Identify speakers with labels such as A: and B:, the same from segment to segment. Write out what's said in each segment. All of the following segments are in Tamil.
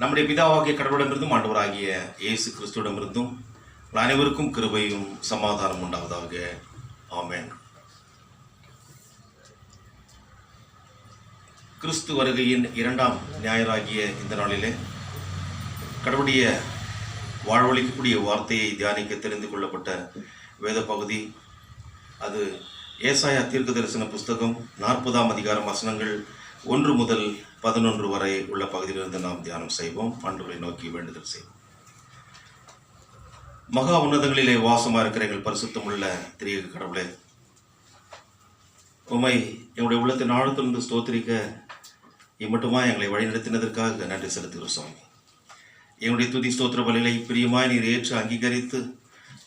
A: நம்முடைய பிதாவாகிய கடவுளிடமிருந்தும் ஆண்டவராகிய இயேசு கிறிஸ்துவிடமிருந்தும் அனைவருக்கும் கிருபையும் சமாதானம் உண்டாவதாக. ஆமென். கிறிஸ்து வருகையின் 2ஆம் ஞாயிறாகிய இந்த நாளிலே கடவுளுடைய வாழ்வளிக்கக்கூடிய வார்த்தையை தியானிக்க தெரிந்து கொள்ளப்பட்ட வேத பகுதி அது ஏசாயா தீர்க்க தரிசன புஸ்தகம் 40ஆம் அதிகாரம் வசனங்கள் 1 முதல் 11 வரை உள்ள பகுதியிலிருந்து நாம் தியானம் செய்வோம். ஆண்டவரை நோக்கி வேண்டுதல் செய்வோம். மகா உன்னதங்களிலே வாசமாக இருக்கிற எங்கள் பரிசுத்தமுள்ள திரியேக கடவுளே, உம்மை எங்களுடைய உள்ளத்தின் ஆழத்திலிருந்து ஸ்தோத்திரிக்க இம்மட்டுமா எங்களை வழிநடத்தினதற்காக நன்றி செலுத்துகிறோம் சுவாமி. எங்களுடைய துதி ஸ்தோத்திர பலிகளை பிரியமாய் நீர் ஏற்று அங்கீகரித்து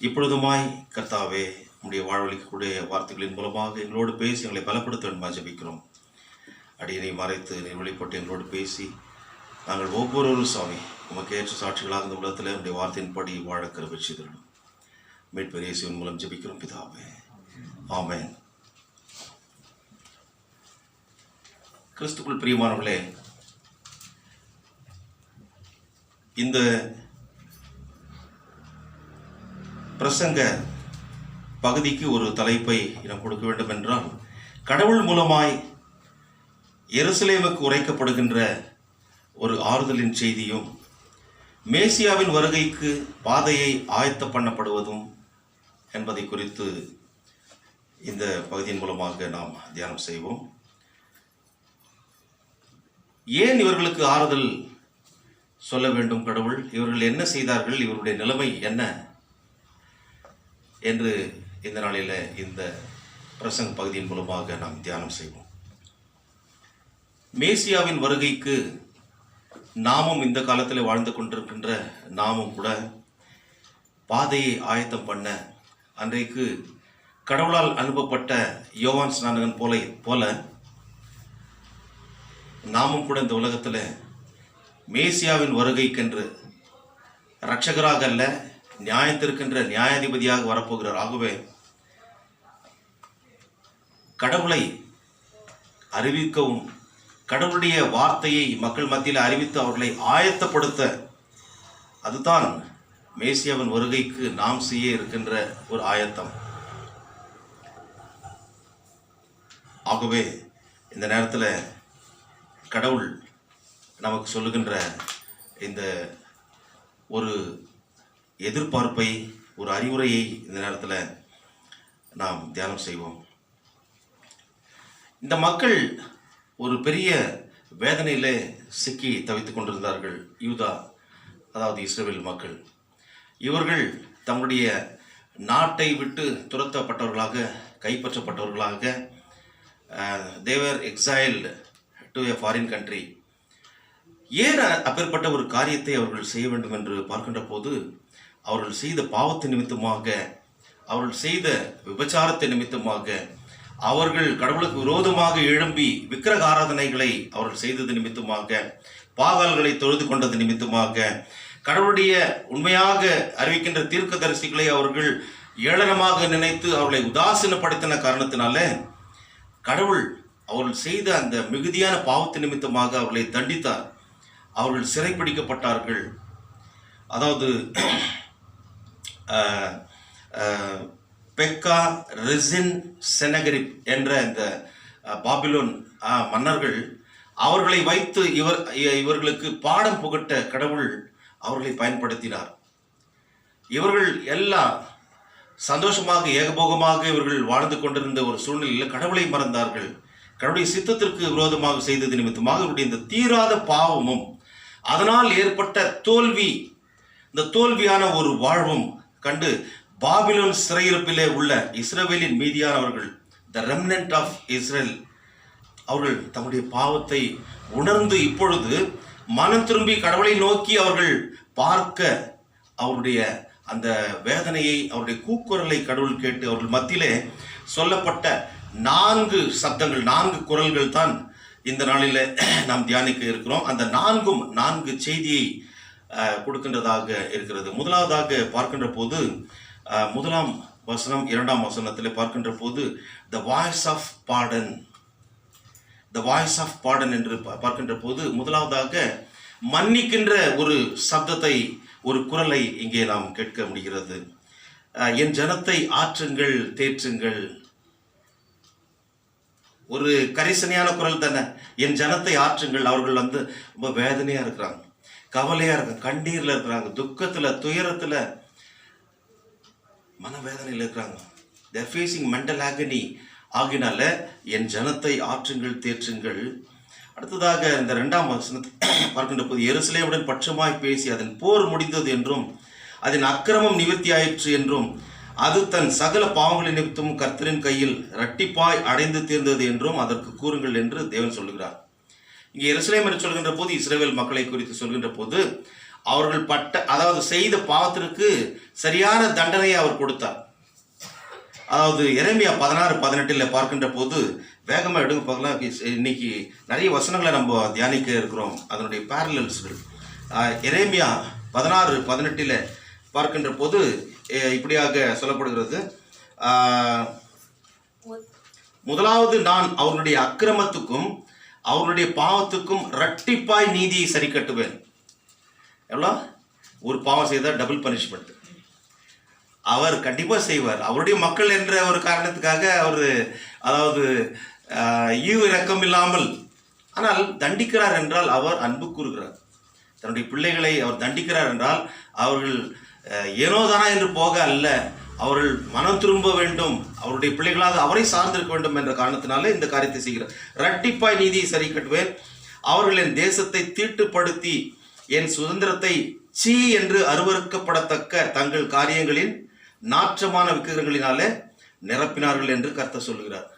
A: இப்பொழுதுமாய் கர்த்தாவே உம்முடைய வாழ்வளிக்கக்கூடிய வார்த்தைகளின் மூலமாக எங்களோடு பேசி எங்களை பலப்படுத்த வேண்டுமா ஜெபிக்கிறோம். அடியனை மறைத்து நீர் வெளிப்பட்டு எங்களோடு பேசி நாங்கள் ஒவ்வொருவரும் சுவாமி உமக்கு ஏற்ற சாட்சிகளாக இந்த உலகத்தில் உடைய வார்த்தையின்படி வாழ கிருபை செய்திடணும். மீட்பர் இயேசுவின் மூலம் ஜெபிக்கிறோம் பிதாவே, ஆமென். கிறிஸ்துக்குள் பிரியமானவர்களே, இந்த பிரசங்க பகுதிக்கு ஒரு தலைப்பை நாம் கொடுக்க வேண்டும் என்றால், கடவுள் மூலமாய் எருசலேமுக்கு உரைக்கப்படுகின்ற ஒரு ஆறுதலின் செய்தியும் மேசியாவின் வருகைக்கு பாதையை ஆயத்த பண்ணப்படுவதும் என்பதை குறித்து இந்த பகுதியின் மூலமாக நாம் தியானம் செய்வோம். ஏன் இவர்களுக்கு ஆறுதல் சொல்ல வேண்டும் கடவுள்? இவர்கள் என்ன செய்தார்கள்? இவருடைய நிலைமை என்ன என்று இந்த நாளில் இந்த பிரசங்க பகுதியின் மூலமாக நாம் தியானம் செய்வோம். மேசியாவின் வருகைக்கு நாமும் இந்த காலத்தில் வாழ்ந்து கொண்டிருக்கின்ற நாமும் கூட பாதையை ஆயத்தம் பண்ண அன்றைக்கு கடவுளால் அனுப்பப்பட்ட யோவான் ஸ்நானகன் போல நாமும் கூட இந்த உலகத்தில் மேசியாவின் வருகைக்கென்று இரட்சகராக அல்ல, நியாயத்திற்கென்ற நியாயாதிபதியாக வரப்போகிறார். ஆகவே கடவுளை அறிவிக்கவும் கடவுளுடைய வார்த்தையை மக்கள் மத்தியில் அறிவித்து அவர்களை ஆயத்தப்படுத்த, அதுதான் மேசியாவின் வருகைக்கு நாம் செய்ய இருக்கின்ற ஒரு ஆயத்தம். ஆகவே இந்த நேரத்தில் கடவுள் நமக்கு சொல்லுகின்ற இந்த ஒரு எதிர்பார்ப்பை, ஒரு அறிவுரையை இந்த நேரத்தில் நாம் தியானம் செய்வோம். இந்த மக்கள் ஒரு பெரிய வேதனையிலே சிக்கி தவித்துக் கொண்டிருந்தார்கள். யூதா, அதாவது இஸ்ரவேல் மக்கள், இவர்கள் தம்முடைய நாட்டை விட்டு துரத்தப்பட்டவர்களாக, கைப்பற்றப்பட்டவர்களாக, they were exiled to a foreign country. ஏன் அப்பேற்பட்ட ஒரு காரியத்தை அவர்கள் செய்ய வேண்டும் என்று பார்க்கின்ற போது, அவர்கள் செய்த பாவத்தின் நிமித்தமாக, அவர்கள் செய்த விபச்சாரத்தை நிமித்தமாக, அவர்கள் கடவுளுக்கு விரோதமாக எழும்பி விக்கிரக ஆராதனைகளை அவர்கள் செய்தது நிமித்தமாக, பாகால்களை தொழுது கொண்டது நிமித்தமாக, கடவுளுடைய உண்மையாக அறிவிக்கின்ற தீர்க்கதரிசிகளை அவர்கள் ஏளனமாக நினைத்து அவர்களை உதாசீனப்படுத்தின காரணத்தினால கடவுள் அவர்கள் செய்த அந்த மிகுதியான பாவத்தின் நிமித்தமாக அவர்களை தண்டித்தார். அவர்கள் சிறைப்பிடிக்கப்பட்டார்கள். அதாவது பெக்கா, ரெசின், செனகரிப் என்ற இந்த பாபிலோன் மன்னர்கள் அவர்களை வைத்து இவர்களுக்கு பாடம் புகட்ட கடவுள் அவர்களை பயன்படுத்தினார். இவர்கள் எல்லாம் சந்தோஷமாக ஏகபோகமாக இவர்கள் வாழ்ந்து கொண்டிருந்த ஒரு சூழ்நிலையில் கடவுளை மறந்தார்கள். கடவுளுடைய சித்தத்திற்கு விரோதமாக செய்தது நிமித்தமாக இவருடைய இந்த தீராத பாவமும் அதனால் ஏற்பட்ட தோல்வி, இந்த தோல்வியான ஒரு வாழ்வும் கண்டு பாபிலோன் சிறையிருப்பிலே உள்ள இஸ்ரவேலின் மீதியானவர்கள், த ரெம்னன்ட் ஆஃப் இஸ்ரேல், அவர்கள் தம்முடைய பாவத்தை உணர்ந்து இப்பொழுது மனம் திரும்பி கடவுளை நோக்கி அவர்கள் பார்க்க, அவருடைய அந்த வேதனையை, அவருடைய கூக்குரலை கடவுள் கேட்டு அவர்கள் மத்தியிலே சொல்லப்பட்ட 4 சப்தங்கள், 4 குரல்கள் தான் இந்த நாளில் நாம் தியானிக்க இருக்கிறோம். அந்த 4 செய்தியை கொடுக்கின்றதாக இருக்கிறது. முதலாவதாக பார்க்கின்ற போது 1ஆம் வசனம் 2ஆம் வசனத்தில் பார்க்கின்ற போது the voice of pardon, the voice of pardon என்று பார்க்கின்ற போது முதலாவதாக மன்னிக்கின்ற ஒரு சப்தத்தை, ஒரு குரலை இங்கே நாம் கேட்க முடிகிறது. என் ஜனத்தை ஆற்றுங்கள், தேற்றுங்கள். ஒரு கரிசனையான குரல் தானே. என் ஜனத்தை ஆற்றுங்கள். அவர்கள் ரொம்ப வேதனையா இருக்கிறாங்க, கவலையா இருக்காங்க, கண்ணீர்ல இருக்கிறாங்க, துக்கத்துல, துயரத்துல, மனவேதனையில் இருக்கிறாங்க. தேர் ஃபேஸிங் மென்டல் ஆகனி. ஆகினால என் ஜனத்தை ஆற்றுங்கள், தேற்றுங்கள். அடுத்ததாக இந்த 2ஆம் வசனத்தை பார்க்கின்ற போது, எருசலேமுடன் பட்சமாய் பேசி அதன் போர் முடிந்தது என்றும் அதன் அக்கிரமம் நிவர்த்தி ஆயிற்று என்றும் அது தன் சகல பாவங்களின் நிமித்தமும் கர்த்தரின் கையில் இரட்டிப்பாய் அடைந்து தீர்ந்தது என்றும் அதற்கு கூறுங்கள் என்று தேவன் சொல்லுகிறார். இங்கே எருசலேம் என்று சொல்கின்ற போது இஸ்ரவேல் மக்களை குறித்து சொல்கின்ற போது அவர்கள் அதாவது செய்த பாவத்திற்கு சரியான தண்டனையை அவர் கொடுத்தார். அதாவது எரேமியா 16:18 பார்க்கின்ற போது, வேகமாக எடுங்க பார்க்கலாம். இன்னைக்கு நிறைய வசனங்களை நம்ம தியானிக்க இருக்கிறோம், அதனுடைய பேரலல்ஸ்கள். எரேமியா 16:18 பார்க்கின்ற போது இப்படியாக சொல்லப்படுகிறது, முதலாவது நான் அவருடைய அக்கிரமத்துக்கும் அவருடைய பாவத்துக்கும் இரட்டிப்பாய் நீதியை சரி கட்டுவேன். எவ்வளோ? ஒரு பாவம் செய்தால் டபுள் பனிஷ்மெண்ட். அவர் கண்டிப்பாக செய்வார். அவருடைய மக்கள் என்ற ஒரு காரணத்துக்காக அவர், அதாவது ஈவு இரக்கம் இல்லாமல், ஆனால் தண்டிக்கிறார் என்றால் அவர் அன்பு கூறுகிறார். தன்னுடைய பிள்ளைகளை அவர் தண்டிக்கிறார் என்றால் அவர்கள் ஏனோதானா என்று போக அல்ல, அவர்கள் மனம் திரும்ப வேண்டும், அவருடைய பிள்ளைகளாக அவரை சார்ந்திருக்க வேண்டும் என்ற காரணத்தினால இந்த காரியத்தை செய்கிறார். இரட்டிப்பாய் நீதியை சரி கட்டுவேன். அவர்கள் என் தேசத்தை தீட்டுப்படுத்தி என் சுதந்திரத்தை சீ என்று அருவருக்கப்படத்தக்க தங்கள் காரியங்களின் நாற்றமான விக்கிரகங்களினாலே நிரப்பினார்கள் என்று கர்த்தர் சொல்லுகிறார்.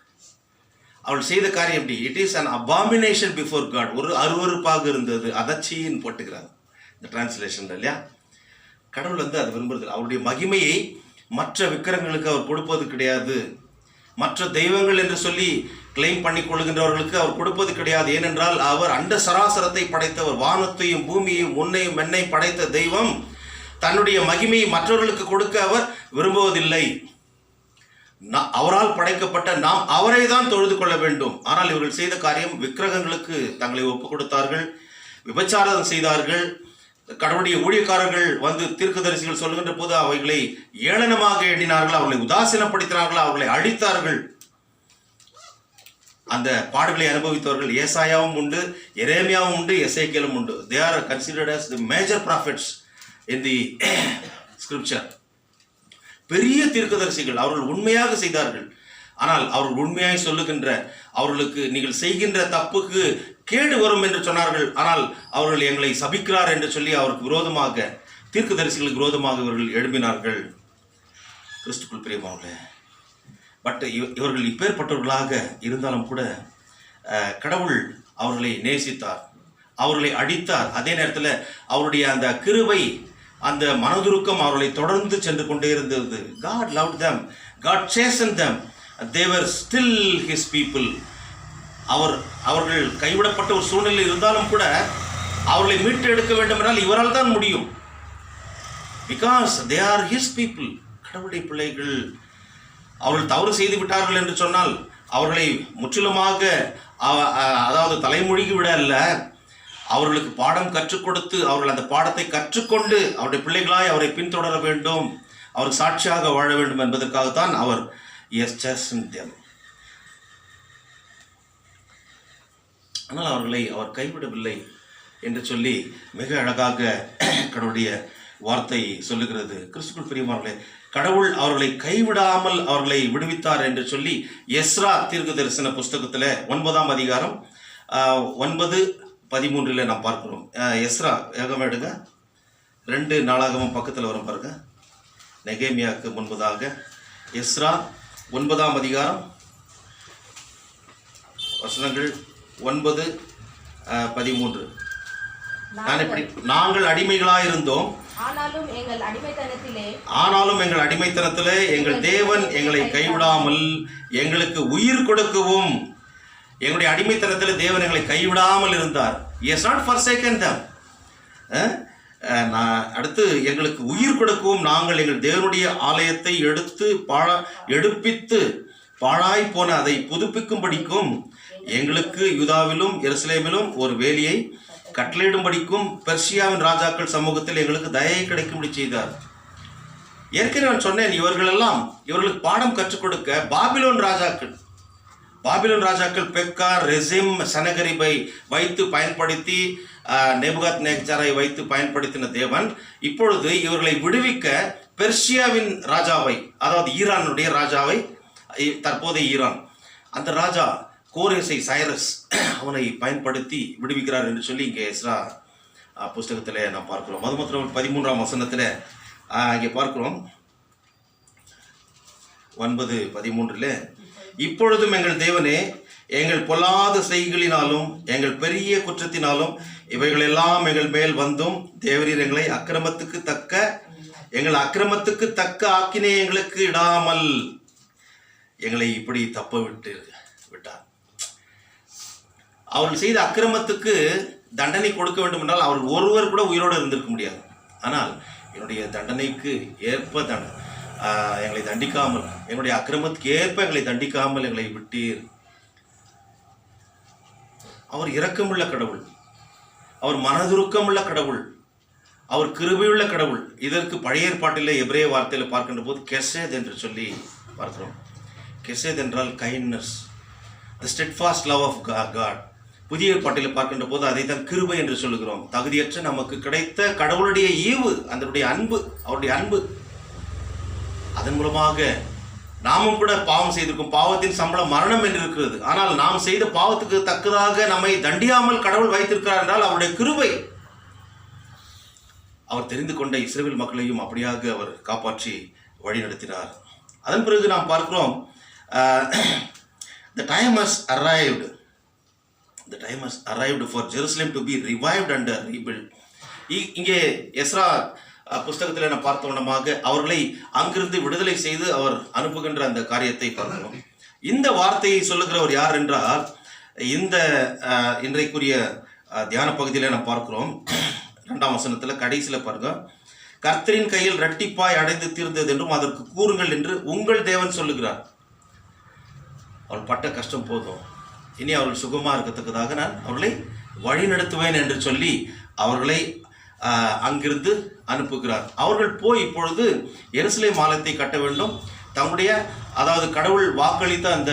A: அவள் செய்த காரியம் எப்படி? It is an abomination before God. ஒரு அருவருப்பாக இருந்தது, அதை சீன்னு போட்டுக்கிறார் இந்த டிரான்ஸ்லேஷன் இல்லையா. கடவுள் அது விரும்புறது. அவருடைய மகிமையை மற்ற விக்கிரகங்களுக்கு அவர் கொடுப்பது கிடையாது. மற்ற தெய்வங்கள் என்று சொல்லி கிளைம் பண்ணி கொள்கின்றவர்களுக்கு அவர் கொடுப்பது கிடையாது. ஏனென்றால் அவர் அண்ட சராசரத்தை படைத்தவர், வானத்தையும் பூமியையும் முன்னையும் மென்னையும் படைத்த தெய்வம். தன்னுடைய மகிமையை மற்றவர்களுக்கு கொடுக்க அவர் விரும்புவதில்லை. அவரால் படைக்கப்பட்ட நாம் அவரை தான் தொழுது கொள்ள வேண்டும். ஆனால் இவர்கள் செய்த காரியம், விக்கிரகங்களுக்கு தங்களை ஒப்புக் கொடுத்தார்கள், விபச்சாரம் செய்தார்கள். கடவுளுடைய ஊழியக்காரர்கள் தீர்க்கதரிசிகள் சொல்லுகின்ற போது அவைகளை ஏளனமாக எண்ணினார்கள், அவர்களை உதாசீனப்படுத்தினார்கள், அவர்களை அழித்தார்கள். அந்த பாடுகளை அனுபவித்தவர்கள் ஏசாயாவும் உண்டு, எரேமியாவும் உண்டு, எசேக்கியேலும் உண்டு. They are considered as the major prophets in the scripture. பெரிய தீர்க்கதரிசிகள். அவர்கள் உண்மையாக செய்தார்கள். ஆனால் அவர்கள் உண்மையாய் சொல்லுகின்ற, அவர்களுக்கு நீங்கள் செய்கின்ற தப்புக்கு கேடு வரும் என்று சொன்னார்கள். ஆனால் அவர்கள் எங்களை சபிக்கிறார் என்று சொல்லி அவருக்கு விரோதமாக, தீர்க்கதரிசிகளுக்கு விரோதமாக இவர்கள் எழுப்பினார்கள். கிறிஸ்துக்குள் பிரியமானவர்களே, பட் இவர்கள் இப்பேற்பட்டவர்களாக இருந்தாலும் கூட கடவுள் அவர்களை நேசித்தார், அவர்களை அடித்தார். அதே நேரத்தில் அவருடைய அந்த கிருபை, அந்த மனதுருக்கம் அவர்களை தொடர்ந்து சென்று கொண்டே இருந்தது. God loved them, God chastened them, they were still his people. அவர்கள் கைவிடப்பட்ட ஒரு சூழ்நிலை இருந்தாலும் கூட அவர்களை மீட்டு எடுக்க வேண்டும் என்றால் இவரால் தான் முடியும். Because they are his people. கடவுளுடைய பிள்ளைகள். அவர்கள் தவறு செய்து விட்டார்கள் என்று சொன்னால் அவர்களை முற்றிலுமாக, அதாவது தலைமொழிகி விட அல்ல, அவர்களுக்கு பாடம் கற்றுக் கொடுத்து அவர்கள் அந்த பாடத்தை கற்றுக்கொண்டு அவருடைய பிள்ளைகளாய் அவரை பின்தொடர வேண்டும், அவர் சாட்சியாக வாழ வேண்டும் என்பதற்காகத்தான் அவர் ஆனால் அவர்களை அவர் கைவிடவில்லை என்று சொல்லி மிக அழகாக கடவுளுடைய வார்த்தை சொல்லுகிறது. கிறிஸ்துக்குள் பிரியமானவர்களே, கடவுள் அவர்களை கைவிடாமல் அவர்களை விடுவித்தார் என்று சொல்லி எஸ்ரா தீர்க்க தரிசன புஸ்தகத்தில் 9ஆம் அதிகாரம் 9:13 நாம் பார்க்கிறோம். எஸ்ரா வேகமாக எடுங்க, 2 நாளாகமும் பக்கத்தில் வரும் பாருங்க. நெகேமியாவுக்கு முன்பதாக எஸ்ரா 9ஆம் அதிகாரம் வசனங்கள் 9:13. நாங்கள் அடிமைகளாயிருந்தோம், ஆனாலும் எங்கள் அடிமைத்தனத்திலே எங்கள் தேவன் எங்களை கைவிடாமல் எங்களுக்கு உயிர் கொடுக்கவும், எங்களுடைய அடிமைத்தனத்தில் தேவன் எங்களை கைவிடாமல் இருந்தார். He has not forsaken them. அடுத்து எங்களுக்கு உயிர் கொடுக்கவும், நாங்கள் எங்கள் தேவனுடைய ஆலயத்தை எடுப்பித்து பாழாய் போன அதை புதுப்பிக்கும்படிக்கும் எங்களுக்கு யூதாவிலும் எருசலேமிலும் ஒரு வேலியை கட்டளையிடும்படிக்கும் பெர்சியாவின் ராஜாக்கள் சமூகத்தில் எங்களுக்கு தயை கிடைக்கும்படி செய்தார். ஏற்கனவே நான் சொன்னேன், இவர்களுக்கு பாடம் கற்றுக் கொடுக்க பாபிலோன் ராஜாக்கள் பெக்கா, ரெசிம், சனகரிபை வைத்து பயன்படுத்தி நேபுகாத் நேச்சாரை வைத்து பயன்படுத்தின தேவன் இப்பொழுது இவர்களை விடுவிக்க பெர்சியாவின் ராஜாவை, அதாவது ஈரானுடைய ராஜாவை, தற்போதைய ஈரான், அந்த ராஜா கோரேசை, சைரஸ், அவனை பயன்படுத்தி விடுவிக்கிறார் என்று சொல்லி இங்கே எஸ்ரா புஸ்தகத்தில் நாம் பார்க்கிறோம். அது மாத்திரம் 13ஆம் வசனத்தில் இங்கே பார்க்கிறோம். 9:13 இப்பொழுதும் எங்கள் தேவனே, எங்கள் பொல்லாத செய்களினாலும் எங்கள் பெரிய குற்றத்தினாலும் இவைகளெல்லாம் எங்கள் மேல் வந்தும் தேவரீர் எங்கள் அக்கிரமத்துக்கு தக்க ஆக்கினை எங்களுக்கு இடாமல் எங்களை இப்படி தப்ப விட்டார். அவர்கள் செய்த அக்கிரமத்துக்கு தண்டனை கொடுக்க வேண்டும் என்றால் அவர் ஒருவர் கூட உயிரோடு இருந்திருக்க முடியாது. ஆனால் என்னுடைய தண்டனைக்கு ஏற்ப எங்களை தண்டிக்காமல், என்னுடைய அக்கிரமத்துக்கு ஏற்ப எங்களை தண்டிக்காமல் எங்களை விட்டீர். அவர் இரக்கமுள்ள கடவுள், அவர் மனதுருக்கமுள்ள கடவுள், அவர் கிருபையுள்ள கடவுள். இதற்கு பழைய ஏற்பாட்டில் எபிரேய வார்த்தையில் பார்க்கின்ற போது கெசேத் என்று சொல்லி பார்க்கிறோம். கெசேத் என்றால் kindness, the steadfast love of God. புதிய ஏற்பாட்டில் பார்க்கின்ற போது அதை தான் கிருபை என்று சொல்லுகிறோம். தகுதியற்ற நமக்கு கிடைத்த கடவுளுடைய ஈவு, அதனுடைய அன்பு, அவருடைய அன்பு. அதன் மூலமாக நாமும் கூட பாவம் செய்திருக்கும். பாவத்தின் சம்பளம் மரணம் என்று இருக்கிறது. ஆனால் நாம் செய்த பாவத்துக்கு தக்கதாக நம்மை தண்டியாமல் கடவுள் வைத்திருக்கிறார் என்றால் அவருடைய கிருபை. அவர் தெரிந்து கொண்ட இஸ்ரவேல் மக்களையும் அப்படியாக அவர் காப்பாற்றி வழி நடத்தினார். அதன் பிறகு நாம் பார்க்கிறோம், the time has arrived for Jerusalem to be revived and rebuilt. இங்கே எஸ்ரா புஸ்தகத்தில் நான் பார்த்தோன்னமாக அவர்களை அங்கிருந்து விடுதலை செய்து அவர் அனுப்புகின்ற அந்த காரியத்தை பார்க்கிறோம். இந்த வார்த்தையை சொல்லுகிறவர் யார் என்றால், இந்த இன்றைக்குரிய தியான பகுதியில் நாம் பார்க்கிறோம். 2ஆம் வசனத்தில் கடைசியில் பாருங்க, கர்த்தரின் கையில் இரட்டிப்பாய் அடைந்து தீர்ந்தது என்றும் அதற்கு கூறுங்கள் என்று உங்கள் தேவன் சொல்லுகிறார். அவள் பட்ட கஷ்டம் போதும், இனி அவர்கள் சுகமாக இருக்கத்தக்கதாக நான் அவர்களை வழி நடத்துவேன் என்று சொல்லி அவர்களை அங்கிருந்து அனுப்புகிறார். அவர்கள் போய் இப்பொழுது எருசலேம் ஆலயத்தை கட்ட வேண்டும். தம்முடைய, அதாவது கடவுள் வாக்களித்த அந்த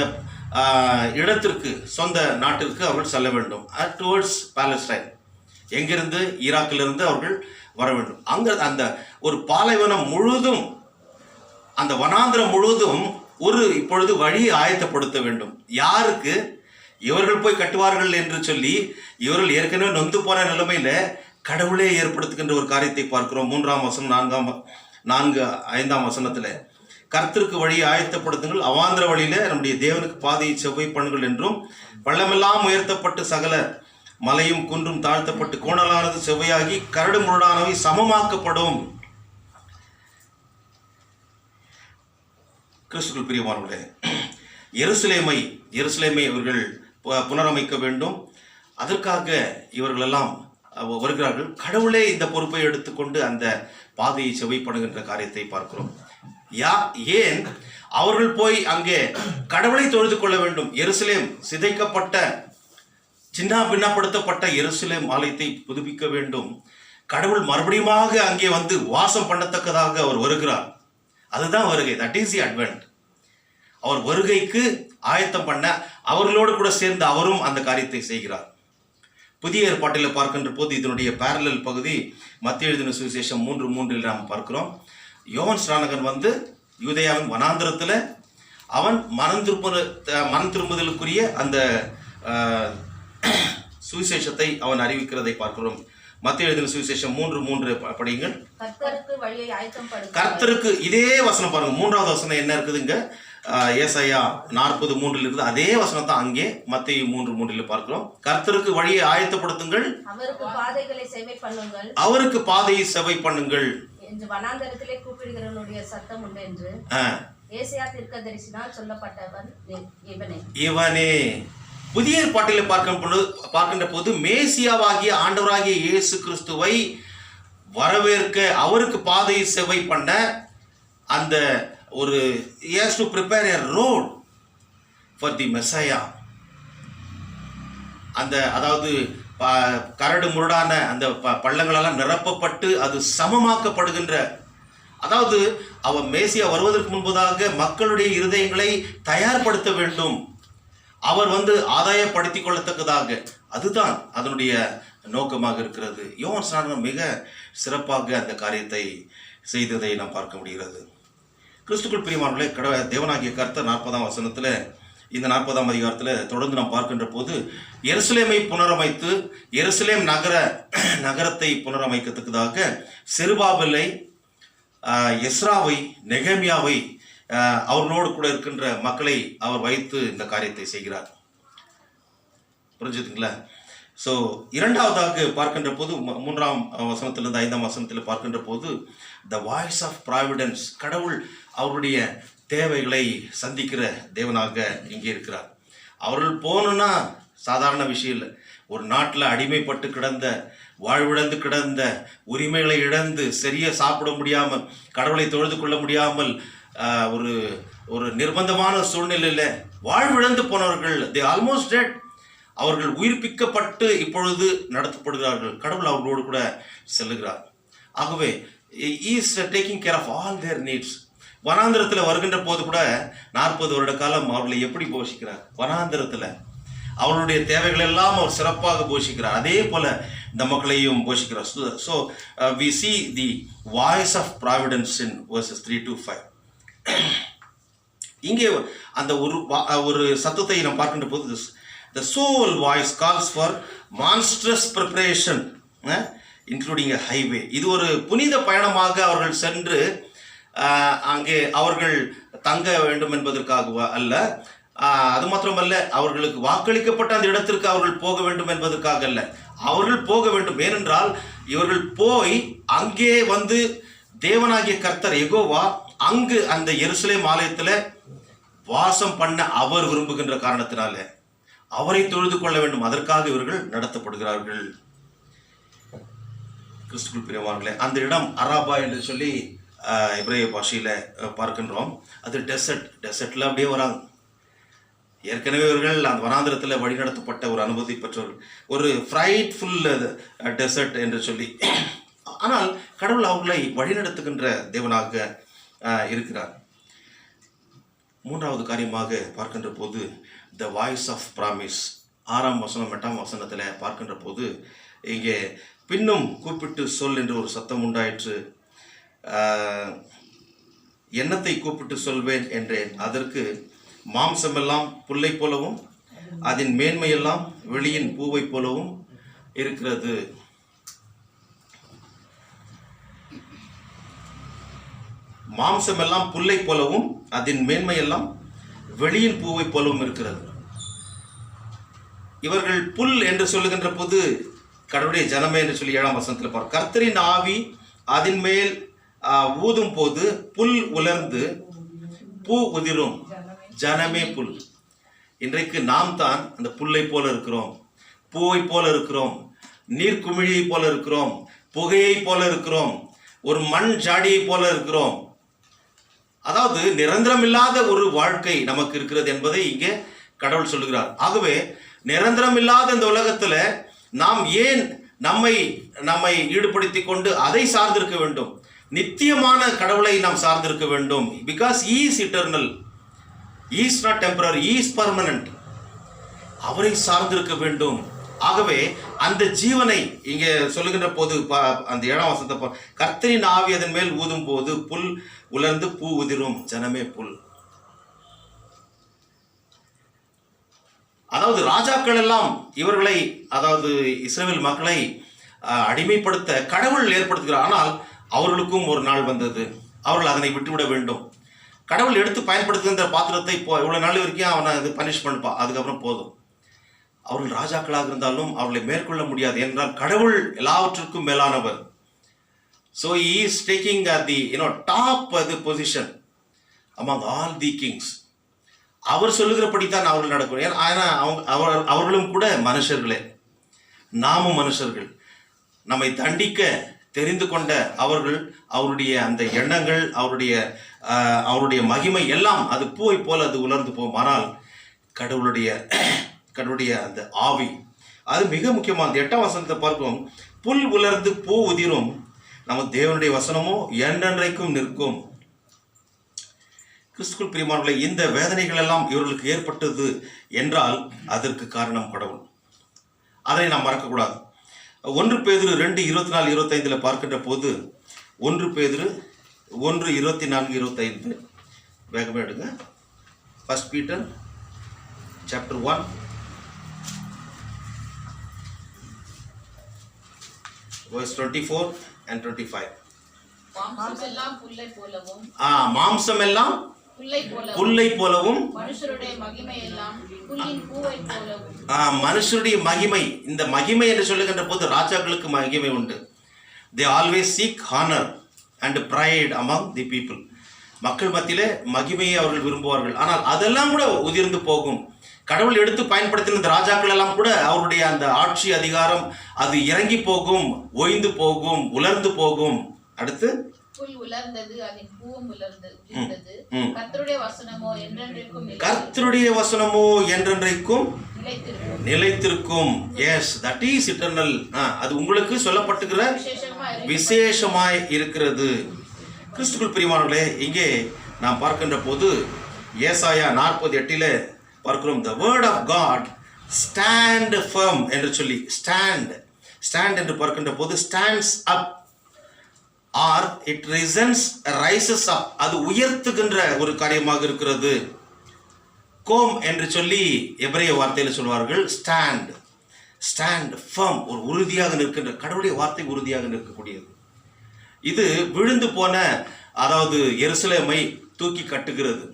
A: இடத்திற்கு, சொந்த நாட்டிற்கு அவர்கள் செல்ல வேண்டும். Towards Palestine. எங்கிருந்து? ஈராக்கிலிருந்து அவர்கள் வர வேண்டும். அங்கே அந்த ஒரு பாலைவனம் முழுதும், அந்த வனாந்திரம் முழுவதும் இப்பொழுது வழியை ஆயத்தப்படுத்த வேண்டும். யாருக்கு? இவர்கள் போய் கட்டுவார்கள் என்று சொல்லி இவர்கள் ஏற்கனவே நொந்து போன நிலைமையில கடவுளே ஏற்படுத்துகின்ற ஒரு காரியத்தை பார்க்கிறோம். 3ஆம் வசனம், 5ஆம் வசனத்தில், கர்த்தருக்கு வழியை ஆயத்தப்படுத்துங்கள், அவாந்திர வழியில நம்முடைய தேவனுக்கு பாதையை செவ்வை பண்ணுங்கள் என்றும், பள்ளமெல்லாம் உயர்த்தப்பட்டு சகல மலையும் குன்றும் தாழ்த்தப்பட்டு கோணலானது செவ்வையாகி கரடு முரடானவை சமமாக்கப்படும். கிறிஸ்துக்குள் பிரியமானவர்களே, எருசலேமை இவர்கள் புனரமைக்க வேண்டும். அதற்காக இவர்களெல்லாம் வருகிறார்கள். கடவுளே இந்த பொறுப்பை எடுத்துக்கொண்டு அந்த பாதையை செவைப்படுகின்ற காரியத்தை பார்க்கிறோம். ஏன் அவர்கள் போய் அங்கே கடவுளை தொழுது கொள்ள வேண்டும்? எருசலேம் சிதைக்கப்பட்ட, சின்ன பின்னப்படுத்தப்பட்ட எருசலேம் ஆலயத்தை புதுப்பிக்க வேண்டும். கடவுள் மறுபடியுமாக அங்கே வந்து வாசம் பண்ணத்தக்கதாக அவர் வருகிறார். அதுதான் வருகை. That is the advent. அவர் வருகைக்கு ஆயத்தம் பண்ண அவர்களோடு கூட சேர்ந்து அவரும் அந்த காரியத்தை செய்கிறார். புதிய ஏற்பாட்டில் பார்க்கின்ற போது இதனுடைய பேரலல் பகுதி மத்திய எழுதின சுவிசேஷம் 3:3 நாம் பார்க்கிறோம். யோவான் ஸ்நானகன் வந்து யூதேயாவின் வனாந்திரத்தில் அவன் மனம் திரும்புதலுக்குரிய அந்த சுவிசேஷத்தை அவன் அறிவிக்கிறதை பார்க்கிறோம். மத்திய எழுதின சுவிசேஷம் 3:3 படியுங்கள். கர்த்தருக்கு, இதே வசனம் பாருங்க, 3ஆவது வசனம் என்ன இருக்குதுங்க? ஏசாயா 40:3 இருக்குது. அதே வசனம் தான் அங்கே மத்தேயு 3:3 பார்க்கிறோம். கர்த்தருக்கு வழியை ஆயத்தப்படுத்துங்கள், அவருக்கு பாதையை செவை பண்ணுங்கள்
B: என்று வனாந்தரத்திலே கூப்பிடுகிறவனுடைய சத்தம் உண்டு என்று ஏசாயா தீர்க்கதரிசியால் சொல்லப்பட்டவன்
A: இவனே. புதிய ஏற்பாட்டில் பார்க்கின்ற போது மேசியாவாகிய ஆண்டவராகிய இயேசு கிறிஸ்துவை வரவேற்க, அவருக்கு பாதையை செவை பண்ண, அந்த ஒரு he has to prepare a road for the Messiah. அந்த அதாவது கரடு முரடான அந்த பள்ளங்களெல்லாம் நிரப்பப்பட்டு அது சமமாக்கப்படுகின்ற, அதாவது அவன் மேசியா வருவதற்கு முன்பதாக மக்களுடைய இருதயங்களை தயார்படுத்த வேண்டும், அவர் ஆதாயப்படுத்திக் கொள்ளத்தக்கதாக, அதுதான் அதனுடைய நோக்கமாக இருக்கிறது. யோவான் ஸ்நானகன் மிக சிறப்பாக அந்த காரியத்தை செய்ததை நாம் பார்க்க முடிகிறது. கிறிஸ்துக்குள் பிரியமானவர்களே, தேவனாகிய கர்த்தர் 40ஆம் வசனத்தில், இந்த 40ஆம் அதிகாரத்தில் தொடர்ந்து நாம் பார்க்கின்ற போது எருசலேமை புனரமைத்து எருசலேம் நகரத்தை புனரமைக்கத்தக்கதாக செருபாபேலை, எஸ்ராவை, நெகேமியாவை, அவர்களோடு கூட இருக்கின்ற மக்களை அவர் வைத்து இந்த காரியத்தை செய்கிறார். புரிஞ்சுதுங்களா? ஸோ இரண்டாவதாக பார்க்கின்ற போது 3ஆம் வசனத்திலிருந்து 5ஆம் வசனத்தில் பார்க்கின்ற போது த வாய்ஸ் ஆஃப் ப்ராவிடன்ஸ், கடவுள் அவருடைய தேவைகளை சந்திக்கிற தேவனாக இங்கே இருக்கிறார். அவர்கள் போகணுன்னா சாதாரண விஷயம் இல்லை. ஒரு நாட்டில் அடிமைப்பட்டு கிடந்த, வாழ்விழந்து கிடந்த, உரிமைகளை இழந்து, சரியாக சாப்பிட முடியாமல், கடவுளை தொழுது கொள்ள முடியாமல், ஒரு நிர்பந்தமான சூழ்நிலையில் வாழ்விழந்து போனவர்கள், தே ஆல்மோஸ்ட் டெட், அவர்கள் உயிர்ப்பிக்கப்பட்டு இப்பொழுது நடத்தப்படுகிறார்கள். கடவுள் அவர்களோடு கூட செல்லுகிறார். ஆகவே is taking care of all their needs. வனாந்திரத்தில் வருகின்ற போது கூட 40 வருட காலம் அவர்களை எப்படி போஷிக்கிறார்? வனாந்திரத்தில் அவர்களுடைய தேவைகள் எல்லாம் அவர் சிறப்பாக போஷிக்கிறார். அதே போல இந்த மக்களையும் போஷிக்கிறார். So we see the voice of providence in verses 3 to 5. இங்கே அந்த ஒரு சத்தத்தை நாம் பார்க்கின்ற போது the soul voice calls for monstrous preparation including a highway. இது ஒரு புனித பயணமாக அவர்கள் சென்று அங்கே அவர்கள் தங்க வேண்டும் என்பதற்காக அல்ல, அது மாத்திரமல்ல, அவர்களுக்கு வாக்களிக்கப்பட்ட அந்த இடத்திற்கு அவர்கள் போக வேண்டும் என்பதற்காக அல்ல, அவர்கள் போக வேண்டும். ஏனென்றால் இவர்கள் போய் அங்கே தேவனாகிய கர்த்தர் யெகோவா அங்கு அந்த எருசலேம் ஆலயத்தில் வாசம் பண்ண அவர் விரும்புகின்ற காரணத்தினால அவரை தொழுது கொள்ள வேண்டும். அதற்காக இவர்கள் நடத்தப்படுகிறார்கள். கிறிஸ்துக்குள் பிரியமானவர்களே, அந்த இடம் அராபா என்று சொல்லி எபிரேய பாஷையில் பார்க்கின்றோம். அது டெசர்ட்டில் அப்படியே வராங்க. ஏற்கனவே இவர்கள் அந்த வனாந்திரத்தில் வழிநடத்தப்பட்ட ஒரு அனுபவத்தை பெற்றவர்கள், ஒரு ஃப்ரைட்ஃபுல் டெசர்ட் என்று சொல்லி. ஆனால் கடவுள் அவர்களை வழிநடத்துகின்ற தேவனாக இருக்கிறார். மூன்றாவது காரியமாக பார்க்கின்ற போது த வாய்ஸ் ஆஃப் ப்ராமிஸ். 6ஆம் வசனம் 8ஆம் வசனத்தில் பார்க்கின்ற போது இங்கே பின்னும் கூப்பிட்டு சொல் என்று ஒரு சத்தம் உண்டாயிற்று. எண்ணத்தை கூப்பிட்டு சொல்வேன் என்றேன். அதற்கு மாம்சமெல்லாம் புல்லை போலவும் அதன் மேன்மையெல்லாம் வெளியின் பூவை போலவும் இருக்கிறது. மாம்சமெல்லாம் புல்லை போலவும் அதன் மேன்மையெல்லாம் வெளியின் பூவை போலவும் இருக்கிறது. இவர்கள் புல் என்று சொல்லுகின்ற போது கடவுளுடைய ஜனமே என்று சொல்லி 7ஆம் வசனத்தில் பார். கர்த்தரின் ஆவி அதன் மேல் ஊதும் போது புல் உலர்ந்து பூ உதிரும், ஜனமே புல். இன்றைக்கு நாம் தான் அந்த புல்லை போல இருக்கிறோம், பூவை போல இருக்கிறோம், நீர்க்குமிழியை போல இருக்கிறோம், புகையை போல இருக்கிறோம், ஒரு மண் ஜாடியை போல இருக்கிறோம். அதாவது நிரந்தரமில்லாத ஒரு வாழ்க்கை நமக்கு இருக்கிறது என்பதை இங்கே கடவுள் சொல்லுகிறார். ஆகவே நிரந்தரமில்லாத இந்த உலகத்துல நாம் ஏன் நம்மை ஈடுபடுத்தி கொண்டு அதை சார்ந்திருக்க வேண்டும்? நித்தியமான கடவுளை நாம் சார்ந்திருக்க வேண்டும். Because he is eternal, he is not temporary, he is permanent. அவரை சார்ந்திருக்க வேண்டும். ஆகவே அந்த ஜீவனை இங்கே சொல்லுகின்ற போது அந்த 7ஆம் வசனத்தை, கர்த்தரின் ஆவி அதன் மேல் ஊதும் போது புல் உலர்ந்து பூ உதிரும், ஜனமே புல். அதாவது ராஜாக்கள் எல்லாம் இவர்களை, அதாவது இஸ்ரவேல் மக்களை அடிமைப்படுத்த கடவுள் ஏற்படுத்துகிறார். ஆனால் அவர்களுக்கும் ஒரு நாள் வந்தது, அவர்கள் அதனை விட்டுவிட வேண்டும். கடவுள் எடுத்து பயன்படுத்துகின்ற பாத்திரத்தை இவ்வளவு நாள் வரைக்கும் அவனை அது பனிஷ் பண்ணிப்பா, அதுக்கப்புறம் போதும். அவர்கள் ராஜாக்களாக இருந்தாலும் அவர்களை மேற்கொள்ள முடியாது என்றால் கடவுள் எல்லாவற்றிற்கும் மேலானவர். So he is taking the top position among all the kings. அவர் சொல்லுகிறபடி தான் அவர்கள் நடக்கும். ஏன்னா அவர்களும் கூட மனுஷர்களே, நாமும் மனுஷர்கள். நம்மை தண்டிக்க தெரிந்து கொண்ட அவர்கள், அவருடைய அந்த எண்ணங்கள், அவருடைய மகிமை எல்லாம் அது பூவை போல அது உலர்ந்து போகும். ஆனால் கடவுளுடைய அந்த ஆவி, அது மிக முக்கியமானது. 8ஆம் வசனத்தை பார்க்கிறோம். புல் உலர்ந்து பூ உதிரும், நம்ம தேவனுடைய வசனமோ என்றென்றைக்கும் நிற்கும். கிறிஸ்துக்குள் பிரியமானவர்களே, இந்த வேதனைகள் எல்லாம் இவர்களுக்கு ஏற்பட்டது என்றால் அதற்கு காரணம் கடவுள். அதை நாம் மறக்கக்கூடாது. 1 பேதுரு 2:24-25 பார்க்கின்ற போது 1 பேதுரு 1:24-25 வேகமாக எடுங்க. 1 Peter chapter 1 verse 24 and 25.
C: மாம்சமெல்லாம் புல்லை போலவும்
A: மாம்சமெல்லாம் புல்லை போலவும்
C: மனுஷருடைய மகிமை எல்லாம் புல்லின் பூவை போலவும்.
A: மனுஷருடைய மகிமை, இந்த மகிமை என்று சொல்லுகின்ற போது ராஜாக்களுக்கு மகிமை உண்டு. they always seek honor and pride among the people. மக்கள் மத்தியிலே மகிமையை அவர்கள் விரும்புவார்கள். ஆனால் அதெல்லாம் கூட உதிர்ந்து போகும். கடவுள் எடுத்து பயன்படுத்தின இந்த ராஜாக்கள் எல்லாம் கூட அவருடைய அந்த ஆட்சி அதிகாரம் அது இறங்கி போகும், ஓய்ந்து போகும், உலர்ந்து போகும். அடுத்து
C: புல் உலர்ந்தது, அதன் பூவும் உலர்ந்தது. கர்த்தருடைய வசனமோ என்றென்றைக்கும்
A: கர்த்தருடைய வசனமோ என்றென்றைக்கும்
C: நிலைத்திருக்கும்.
A: நிலைத்திருக்கும். Yes, that is eternal. அது உங்களுக்கு சொல்லப்பட்டுகிற விசேஷமாய் இருக்கிறது. கிறிஸ்துக்குள் பிரியமானவர்களே, இங்கே நாம் பார்க்கின்ற போது ஏசாயா 40:8 பார்க்கிறோம். the word of God stand firm என்று சொல்லி, stand என்று பார்க்கின்ற போது stands up or it rises up, அது உயர்த்துகின்ற ஒரு காரியமாக இருக்கிறது. கோம் என்று சொல்லி எபிரேய வார்த்தையில் சொல்வார்கள். ஸ்டாண்ட் firm, ஒரு உறுதியாக நிற்கின்ற, கடவுளுடைய வார்த்தை உறுதியாக நிற்கக்கூடியது. இது விழுந்து போன, அதாவது எருசலேமை தூக்கி கட்டுகிறது.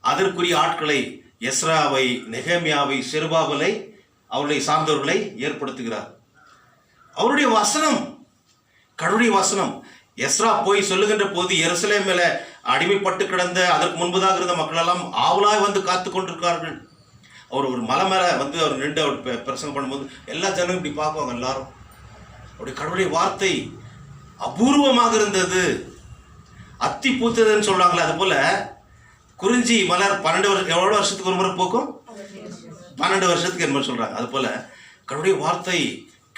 A: அதற்குரிய ஆட்களை, எஸ்ராவை, நெகேமியாவை, செருபாபலை, அவர்களை சார்ந்தவர்களை ஏற்படுத்துகிறார். அவருடைய வசனம், கடவுளுடைய வசனம். எஸ்ரா போய் சொல்லுகின்ற போது எருசலேம் மேல அடிமைப்பட்டு கிடந்த, அதற்கு முன்பதாக இருந்த மக்கள் எல்லாம் ஆவலாய் வந்து காத்து கொண்டிருக்கார்கள். அவர் ஒரு மலை மேல வந்து அவர் நின்று அவர் பிரசங்கம் பண்ணும்போது எல்லா ஜனங்களும் இப்படி பார்க்குவாங்க. எல்லாரும் அவருடைய கடவுளுடைய வார்த்தை அபூர்வமாக இருந்தது. அத்தி பூத்ததுன்னு சொல்றாங்களே, அது போல குறிஞ்சி மலர் 12 வருஷம், எவ்வளவு வருஷத்துக்கு ஒரு முறை பூக்கும்? 12 வருஷத்துக்கு ஒரு முறை சொல்றாங்க. அது போல கடவுளுடைய வார்த்தை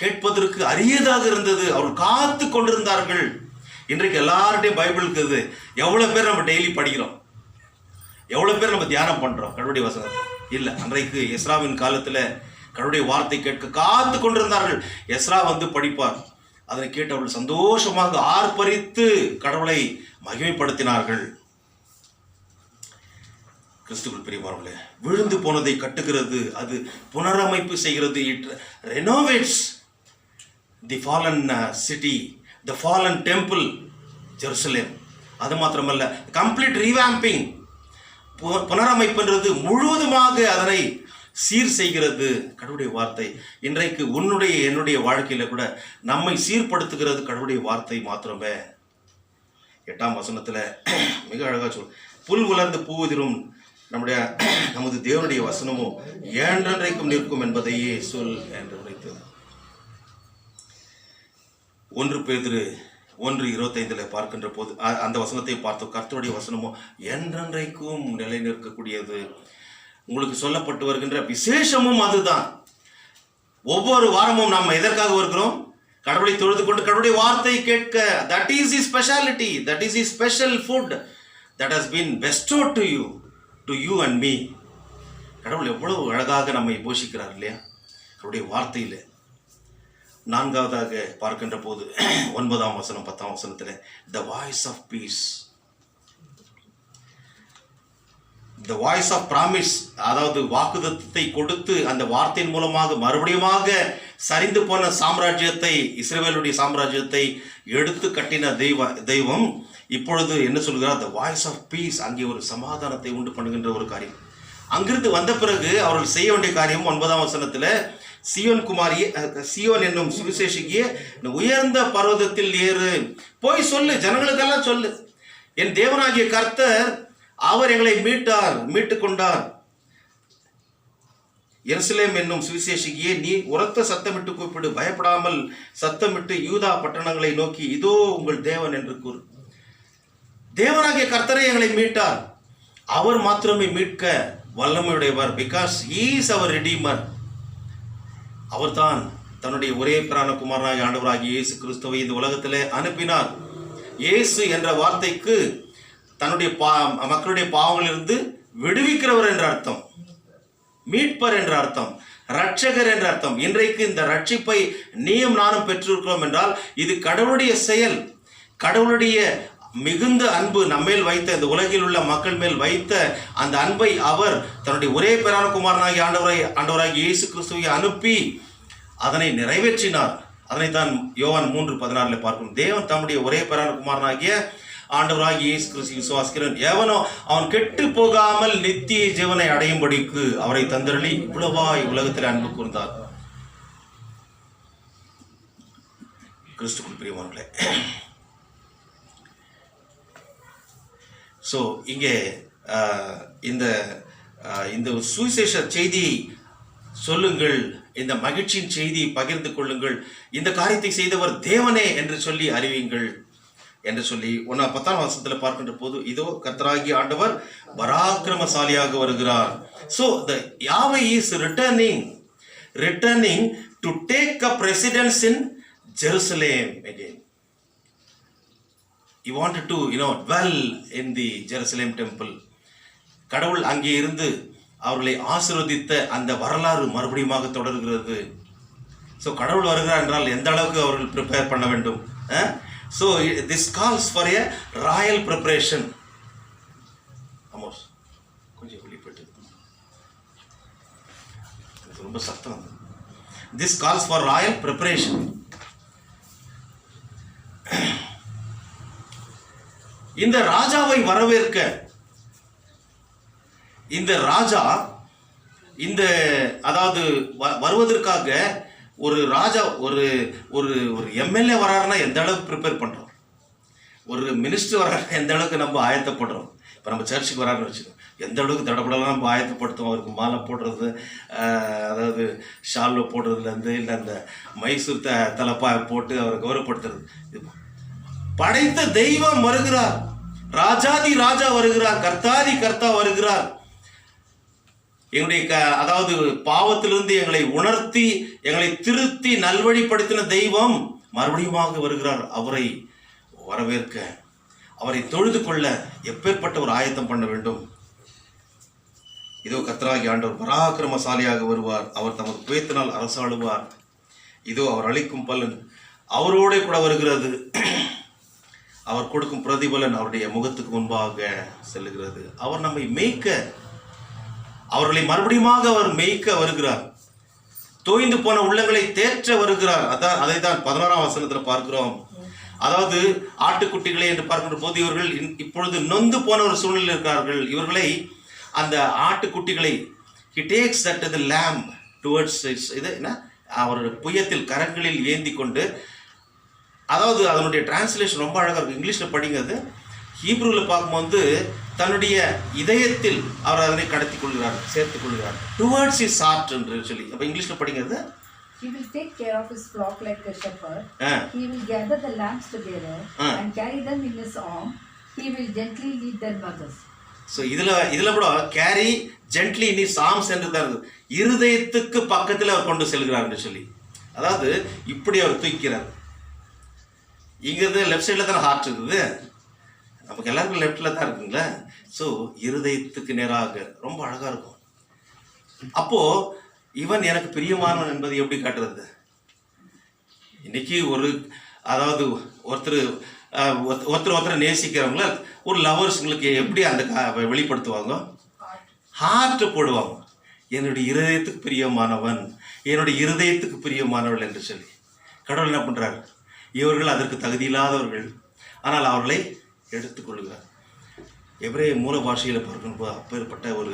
A: கேட்பதற்கு அரியதாக இருந்தது. அவர்கள் காத்து கொண்டிருந்தார்கள். இன்றைக்கு எல்லார்டையும் பைபிள் இருக்குது. எவ்வளவு பேர் நம்ம டெய்லி படிக்கிறோம்? எவ்வளவு பேர் நம்ம தியானம் பண்றோம் கடவுளுடைய வசனத்தை? இல்லை. அன்றைக்கு எஸ்ராவின் காலத்துல கடவுளுடைய வார்த்தை கேட்க காத்து கொண்டிருந்தார்கள். எஸ்ரா வந்து படிப்பார். அதனை கேட்டு அவர்கள் சந்தோஷமாக ஆர்ப்பரித்து கடவுளை மகிமைப்படுத்தினார்கள். கிறிஸ்துவுக்குள் பிரியமானவர்களே, விழுந்து போனதை கட்டுகிறது, அது புனரமைப்பு செய்கிறது. It renovates the fallen city, the fallen temple Jerusalem. அது மாத்திரமல்ல, கம்ப்ளீட் ரீவாம்பிங், புனரமைப்புன்றது முழுவதுமாக அதனை சீர் செய்கிறது கடவுளுடைய வார்த்தை. இன்றைக்கு உன்னுடைய என்னுடைய வாழ்க்கையில கூட நம்மை சீர்படுத்துகிறது கடவுளுடைய வார்த்தை மாத்திரமே. 8ஆம் வசனத்துல மிக அழகா சொல், புல் உலர்ந்து பூவுதிரும், நமது தேவனுடைய வசனமோ என்றென்றைக்கும் நிற்கும் என்பதையே சொல் என்று உரைத்தது. 1 பேதுரு 1:25 பார்க்கின்ற போது அந்த வசனத்தை பார்த்தோம். கர்த்தருடைய வசனமோ என்றென்றைக்கும் நிலை நிற்கக்கூடியது. உங்களுக்கு சொல்லப்பட்டு வருகின்ற விசேஷமும் அதுதான். ஒவ்வொரு வாரமும் நாம் எதற்காக வருகிறோம்? கடவுளை தொழுது கொண்டு கடவுளுடைய வார்த்தை கேட்க. that is his speciality, that is his special food that has been bestowed to you and me. கடவுள் எவ்வளவு அழகாக நம்மை போஷிக்கிறார் இல்லையா கடவுளுடைய வார்த்தையில. 4ஆவதாக பார்க்கின்ற போது 9ஆம் வசனம் 10ஆம் வசனத்துல the voice of peace, the voice of promise, அதாவது வாக்குத்தத்தத்தை கொடுத்து அந்த வார்த்தையின் மூலமாக மறுபடியுமாக சரிந்து போன சாம்ராஜ்யத்தை, இஸ்ரவேலுடைய சாம்ராஜ்யத்தை எடுத்து கட்டின தெய்வம் இப்பொழுது என்ன சொல்கிறார்? the voice of peace. அங்கே ஒரு சமாதானத்தை உண்டு பண்ணுகின்ற ஒரு காரியம். அங்கிருந்து வந்த பிறகு அவர்கள் செய்ய வேண்டிய காரியம் 9ஆம் வசனத்துல, சியோன் குமாரி, சியோன் என்னும் சுவிசேஷிக்கிய உயர்ந்த பர்வதத்தில் ஏறு, போய் சொல்லு, ஜனங்களுக்கெல்லாம் சொல்லு, என் தேவனாகிய கர்த்தர் அவர் எங்களை மீட்டு கொண்டார். எருசலேம் என்னும் சுவிசேஷிக்கியே, நீ உரத்த சத்தமிட்டு கூப்பிடு, பயப்படாமல் சத்தமிட்டு யூதா பட்டணங்களை நோக்கி, இதோ உங்கள் தேவன் என்று கூறு. தேவனாகிய கர்த்தரை எங்களை மீட்டார். அவர் மாத்திரமே மீட்க வல்லமையுடையவர். Because he is our redeemer. அவர்தான் தன்னுடைய ஒரே பிரான குமாரனாகிய ஆண்டவராகிய இயேசு கிறிஸ்துவை இந்த உலகத்திலே அனுப்பினார். இயேசு என்ற வார்த்தைக்கு தன்னுடைய மக்களுடைய பாவங்களிலிருந்து விடுவிக்கிறவர் என்ற அர்த்தம், மீட்பர் என்ற அர்த்தம், ரட்சகர் என்ற அர்த்தம். இன்றைக்கு இந்த ரட்சிப்பை நீயும் நானும் பெற்றிருக்கிறோம் என்றால் இது கடவுளுடைய செயல். கடவுளுடைய மிகுந்த அன்பு நம்மேல் வைத்த, இந்த உலகில் உள்ள மக்கள் மேல் வைத்த அந்த அன்பை அவர் தன்னுடைய ஒரே பேரான குமாரனாகிய ஆண்டவராகிய இயேசு கிறிஸ்துவை அனுப்பி அதனை நிறைவேற்றினார். அதனை தான் யோவான் 3:16 பார்க்கணும். தேவன் தம்முடைய ஒரே பேரான குமாரனாகிய ஆண்டவராகிய இயேசு கிறிஸ்து விசுவாசிக்கிறவன் எவனோ அவன் கெட்டு போகாமல் நித்திய ஜீவனை அடையும்படிக்கு அவரை தந்தருளி இவ்வளவாய் உலகத்தில் அன்பு கூர்ந்தார். கிறிஸ்துவுக்குள் பிரியமானவர்களே, ஸோ இங்கே இந்த சுவிசேஷ செய்தியை சொல்லுங்கள், இந்த மகிழ்ச்சியின் செய்தியை பகிர்ந்து கொள்ளுங்கள், இந்த காரியத்தை செய்தவர் தேவனே என்று சொல்லி அறிவியுங்கள் என்று சொல்லி 10ஆம் வசனத்தில் பார்க்கின்ற போது, இதோ கர்த்தராகிய ஆண்டவர் பராக்கிரமசாலியாக வருகிறார். So the Yahweh is returning to take up residence in Jerusalem again. He wanted to dwell in the Jerusalem temple. கடவுள் அங்கே இருந்து அவர்களை ஆசீர்வதித்த அந்த வரலாறு மறுபடியும் தொடர்கிறது. ஸோ கடவுள் வருகிறார் என்றால் எந்த அளவுக்கு அவர்கள் ப்ரிப்பேர் பண்ண வேண்டும். So this calls for a Royal preparation. Amos கொஞ்சம் வெளிப்பட்டு ரொம்ப சத்தம். This calls for Royal preparation. இந்த ராஜாவை வரவேற்க இந்த ராஜா அதாவது வருவதற்காக ஒரு ராஜா ஒரு ஒரு ஒரு எம்எல்ஏ வராருன்னா எந்த அளவுக்கு ப்ரிப்பேர் பண்ணுறோம், ஒரு மினிஸ்டர் வராருன்னா எந்த அளவுக்கு நம்ம ஆயத்தப்படுறோம். இப்போ நம்ம சர்ச்சுக்கு வராருன்னு வச்சுக்கோம், எந்த அளவுக்கு தடப்படலாம் நம்ம ஆயத்தப்படுத்தும். அவருக்கு மாலை போடுறது, அதாவது ஷால்வை போடுறதுலேருந்து இல்லை அந்த மைசூர் தலைப்பா போட்டு அவரை கௌரவப்படுத்துறது. படைத்த தெய்வம் வருகிறார், ராஜாதி ராஜா வருகிறார், கர்த்தாதி கர்த்தா வருகிறார். எங்களுடைய அதாவது பாவத்திலிருந்து எங்களை உணர்த்தி எங்களை திருத்தி நல்வழிப்படுத்தின தெய்வம் மறுபடியும் வருகிறார். அவரை வரவேற்க, அவரை தொழுது கொள்ள எப்பேற்பட்ட ஒரு ஆயத்தம் பண்ண வேண்டும். இதோ கர்த்தராகிய ஆண்டவர் பராக்கிரமசாலியாக வருவார். அவர் தமது புயத்தினால் அரசாளுவார். இதோ அவர் அளிக்கும் பலன் அவரோட கூட வருகிறது. அவர் கொடுக்கும் பிரதிபலன் அவருடைய முகத்துக்கு முன்பாக செல்லுகிறது. அவர் நம்மை மேய்க்க, அவர்களை மறுபடியும் அவர் மேய்க்க வருகிறார். தோய்ந்து போன உள்ளங்களை தேற்ற வருகிறார். அதைத்தான் 11ஆம் வசனத்தில் பார்க்கிறோம். அதாவது ஆட்டுக்குட்டிகளை என்று பார்க்கின்ற போது இவர்கள் இப்பொழுது நொந்து போன ஒரு சூழ்நிலை இருக்கிறார்கள். இவர்களை அந்த ஆட்டுக்குட்டிகளை he takes that the lamb towards இது என்ன அவருடைய புயத்தில் கரங்களில் ஏந்தி கொண்டு, அதாவது அதனுடைய டிரான்ஸ்லேஷன் ரொம்ப அழகாக இருக்கும். இங்கிலீஷில் படிங்கிறது, ஹீப்ரூவில் பார்க்கும்போது தன்னுடைய இதயத்தில் அவர் அதனை கடத்தி கொள்கிறார், சேர்த்துக் கொள்கிறார். டுவர்ட்ஸ் இஸ் ஹார்ட் என்று சொல்லி. அப்போ இங்கிலீஷில் படிங்கிறது,
D: He will take care of his flock like a shepherd. He will gather the lambs together and carry them in his arm. He will gently lead their mothers.
A: So இதில் கூட carry gently in his arms என்று தான் இருக்குது. இருதயத்துக்கு பக்கத்தில் அவர் கொண்டு செல்கிறார் என்று சொல்லி, அதாவது இப்படி அவர் தூக்கிறார். இங்கிறது லெஃப்ட் சைடில் தானே ஹார்ட் இருக்குது, நமக்கு எல்லாருக்கும் லெஃப்டில் தான் இருக்குங்களா. ஸோ இருதயத்துக்கு நேராக ரொம்ப அழகாக இருக்கும். அப்போது இவன் எனக்கு பிரியமானவன் என்பதை எப்படி காட்டுறது? இன்னைக்கு அதாவது ஒருத்தர் நேசிக்கிறவங்கள ஒரு லவர்ஸுங்களுக்கு எப்படி அந்த வெளிப்படுத்துவாங்க? ஹார்ட் போடுவாங்க. என்னுடைய இருதயத்துக்கு பிரியமானவன், என்னுடைய இருதயத்துக்கு பிரியமானவள் என்று சொல்லி. கடவுள் என்ன பண்ணுறாரு? இவர்கள் அதற்கு தகுதி இல்லாதவர்கள், ஆனால் அவர்களை எடுத்துக்கொள்கிறார். எபிரேய மூல பாஷையில் பார்க்கும்போது அப்பேற்பட்ட ஒரு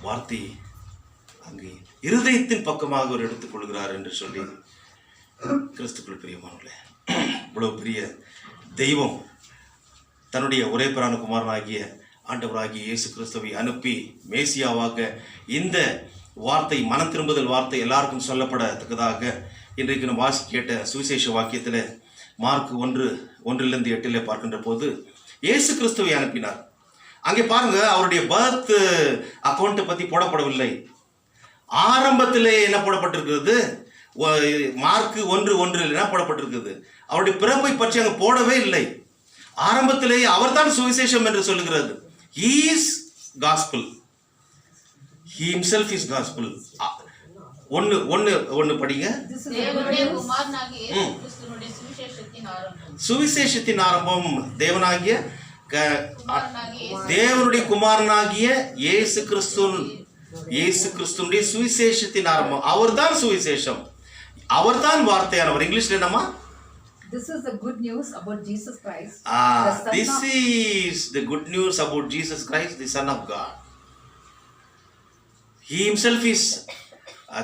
A: வார்த்தை அங்கே இருதயத்தின் பக்கமாக அவர் எடுத்துக்கொள்கிறார் என்று சொல்லி. கிறிஸ்துக்குள் பிரியமானவர்களே, இவ்வளவு பெரிய தெய்வம் தன்னுடைய ஒரே பிரான குமாரனாகிய ஆண்டவராகிய இயேசு கிறிஸ்துவை அனுப்பி மேசியாவாக இந்த வார்த்தை, மனம் திரும்புதல் வார்த்தை எல்லாருக்கும் சொல்லப்படத்தக்கதாக இன்றைக்கு நம்ம வாசி கேட்ட சுவிசேஷ வாக்கியத்தில் மார்க் 1:1-8 பார்க்கின்ற போது இயேசு கிறிஸ்துவை அனுப்பினார். அங்கே பாருங்க, அவருடைய பர்த் அக்கௌண்ட்டை பற்றி போடப்படவில்லை. ஆரம்பத்திலே என்ன போடப்பட்டிருக்கிறது? மார்க்கு 1:1 என்ன போடப்பட்டிருக்குது? அவருடைய பிறப்பை பற்றி அங்கே போடவே இல்லை. ஆரம்பத்திலேயே அவர்தான் சுவிசேஷம் என்று சொல்லுகிறது. He is gospel. He himself is gospel. ஒன்னு படிங்க.
C: தேவனுடைய குமாரனாகிய இயேசு கிறிஸ்துவினுடைய சுவிசேஷத்தின் ஆரம்பம்.
A: சுவிசேஷத்தின் ஆரம்பம் தேவனுடைய குமாரனாகிய இயேசு கிறிஸ்துனுடைய சுவிசேஷத்தின் ஆரம்பம். அவர்தான் சுவிசேஷம், அவர்தான் வார்த்தையானவர். இங்கிலீஷ்ல என்னமா?
D: This is the good news about Jesus Christ.
A: This is the good news about Jesus Christ, the Son of God. He himself is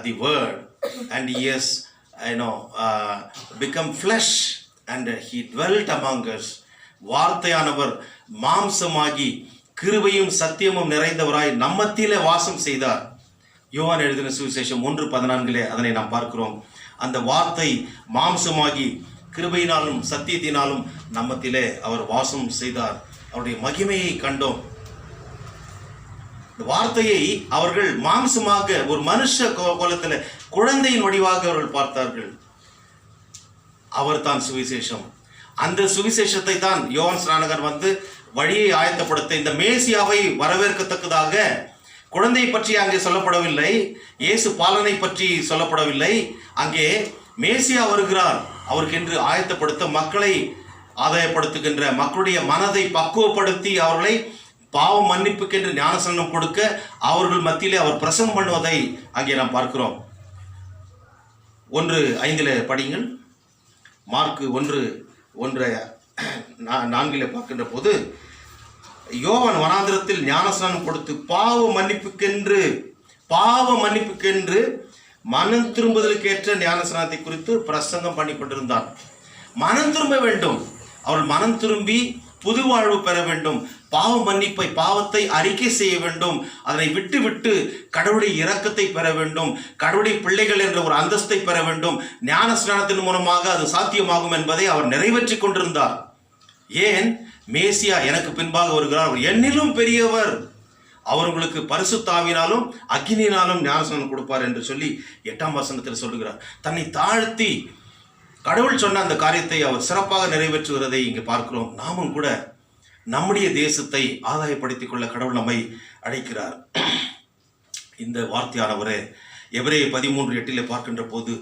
A: the Word, and he has, become flesh, and he dwelt among us. வார்த்தையானவர் மாம்சமாகி கிருபையும் சத்தியமும் நிறைந்தவராய் நம்மத்திலே வாசம் செய்தார். யோவான் எழுதின சுவிசேஷம் 1:14 அதனை நாம் பார்க்கிறோம். அந்த வார்த்தை மாம்சமாகி கிருபையினாலும் சத்தியத்தினாலும் நம்மத்திலே அவர் வாசம் செய்தார். அவருடைய மகிமையை கண்டோம். இந்த வார்த்தையை அவர்கள் மாம்சமாக ஒரு மனுஷ கோலத்தில் குழந்தையின் வடிவாக அவர்கள் பார்த்தார்கள். அவர் தான் சுவிசேஷம். அந்த சுவிசேஷத்தை தான் யோவான் ஸ்நானகர் வந்து வழியை ஆயத்தப்படுத்த, இந்த மேசியாவை வரவேற்கத்தக்கதாக குழந்தையை பற்றி அங்கே சொல்லப்படவில்லை, இயேசு பாலனை பற்றி சொல்லப்படவில்லை. அங்கே மேசியா வருகிறார், அவருக்கென்று ஆயத்தப்படுத்த, மக்களை ஆதாயப்படுத்துகின்ற, மக்களுடைய மனதை பக்குவப்படுத்தி அவர்களை பாவ மன்னிப்புக்கென்று ஞானஸ்நானம் கொடுக்க அவர்கள் மத்தியிலே அவர் பிரசங்கம் பண்ணுவதை அங்கே நாம் பார்க்கிறோம். 1:5 படிங்கள். மார்க்கு 1:4 பார்க்கின்ற போது, யோவான் வனாந்திரத்தில் ஞானஸ்நானம் கொடுத்து பாவ மன்னிப்புக்கென்று மனம் திரும்புதலுக்கேற்ற ஞானஸ்நானத்தை குறித்து பிரசங்கம் பண்ணி கொண்டிருந்தார். மனம் திரும்ப வேண்டும், அவர்கள் மனம் திரும்பி புது வாழ்வு பெற வேண்டும், பாவ மன்னிப்பை, பாவத்தை அறிக்கை செய்ய வேண்டும், அதனை விட்டு கடவுளுடைய இரக்கத்தை பெற வேண்டும், கடவுளுடைய பிள்ளைகள் என்ற ஒரு அந்தஸ்தை பெற வேண்டும். ஞானஸ்நானத்தின் மூலமாக அது சாத்தியமாகும் என்பதை அவர் நிறைவேற்றி கொண்டிருந்தார். ஏன்? மேசியா எனக்கு பின்பாக வருகிறார், அவர் என்னிலும் பெரியவர், அவர் உங்களுக்கு பரிசுத்தாவினாலும் அக்கினியினாலும் ஞானஸ்நானம் கொடுப்பார் என்று சொல்லி 8ஆம் வசனத்தில் சொல்லுகிறார். தன்னை தாழ்த்தி கடவுள் சொன்ன அந்த காரியத்தை அவர் சிறப்பாக நிறைவேற்றுகிறதை இங்கே பார்க்கிறோம். நாமும் கூட நம்முடைய தேசத்தை ஆதாயப்படுத்திக் கொள்ள கடவுள் நம்மை அழைக்கிறார். இந்த வார்த்தையானவரே எபிரேயர் 13:8 பார்க்கின்ற போது,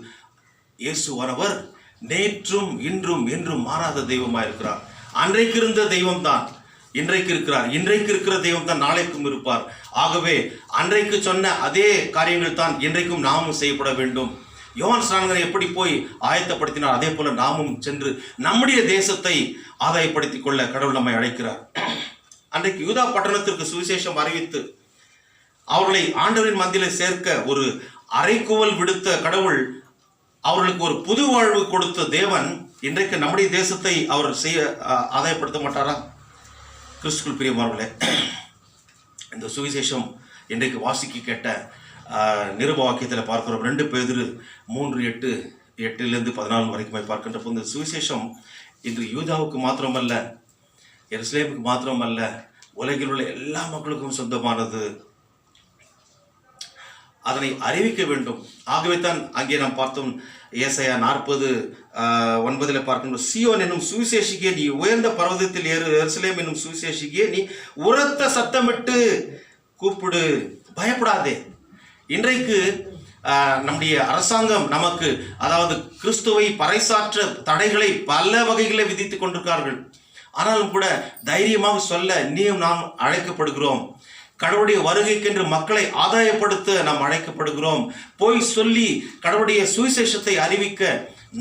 A: இயேசுவானவர் நேற்றும் இன்றும் என்றும் மாறாத தெய்வமாக இருக்கிறார். அன்றைக்கு இருந்த தெய்வம் தான் இன்றைக்கு இருக்கிறார், இன்றைக்கு இருக்கிற தெய்வம் தான் நாளைக்கும் இருப்பார். ஆகவே அன்றைக்கு சொன்ன அதே காரியங்கள் தான் இன்றைக்கும் நாமும் செய்யப்பட வேண்டும். யோவான் ஸ்நானகரை எப்படி போய் ஆயத்தப்படுத்தினார், அதே போல நாமும் சென்று நம்முடைய தேசத்தை ஆதாயப்படுத்திக் கொள்ள கடவுள் நம்மை அழைக்கிறார். அன்றைக்கு யூதா பட்டணத்திற்கு சுவிசேஷம் அறிவித்து அவர்களை ஆண்டவரின் மத்தியிலே சேர்க்க ஒரு அறைகூவல் விடுத்த கடவுள், அவர்களுக்கு ஒரு புது வாழ்வு கொடுத்த தேவன், இன்றைக்கு நம்முடைய தேசத்தை அவர் ஆதாயப்படுத்த மாட்டாரா? கிறிஸ்துவுக்குள் பிரியமானவர்களே, இந்த சுவிசேஷம் இன்றைக்கு வாசிக்க கேட்ட நிருப வாக்கியத்தில் பார்க்கிறோம். 2 பேதுரு 3:8 வரைக்கும் பார்க்கின்ற போது, இந்த சுவிசேஷம் இன்று யூதாவுக்கு மாத்திரமல்ல, எருசலேமுக்கு மாத்திரமல்ல, உலகில் உள்ள எல்லா மக்களுக்கும் சொந்தமானது. அதனை அறிவிக்க வேண்டும். ஆகவே தான் அங்கே நாம் பார்த்தோம், ஏசாயா 40:9 பார்க்கின்றோம். சீயோன் என்னும் சுவிசேஷிக்கே நீ உயர்ந்த பர்வதத்தில் ஏறு, எருசலேம் என்னும் சுவிசேஷிக்கே நீ உரத்த சத்தமிட்டு கூப்பிடு, பயப்படாதே. இன்றைக்கு நம்முடைய அரசாங்கம் நமக்கு, அதாவது கிறிஸ்துவை பறைசாற்ற தடைகளை பல வகைகளை விதித்துக் கொண்டிருக்கிறார்கள். ஆனாலும் கூட தைரியமாக சொல்ல நீயும் நாம் அழைக்கப்படுகிறோம். கடவுளுடைய வருகைக்கென்று மக்களை ஆதாயப்படுத்த நாம் அழைக்கப்படுகிறோம். போய் சொல்லி கடவுளுடைய சுவிசேஷத்தை அறிவிக்க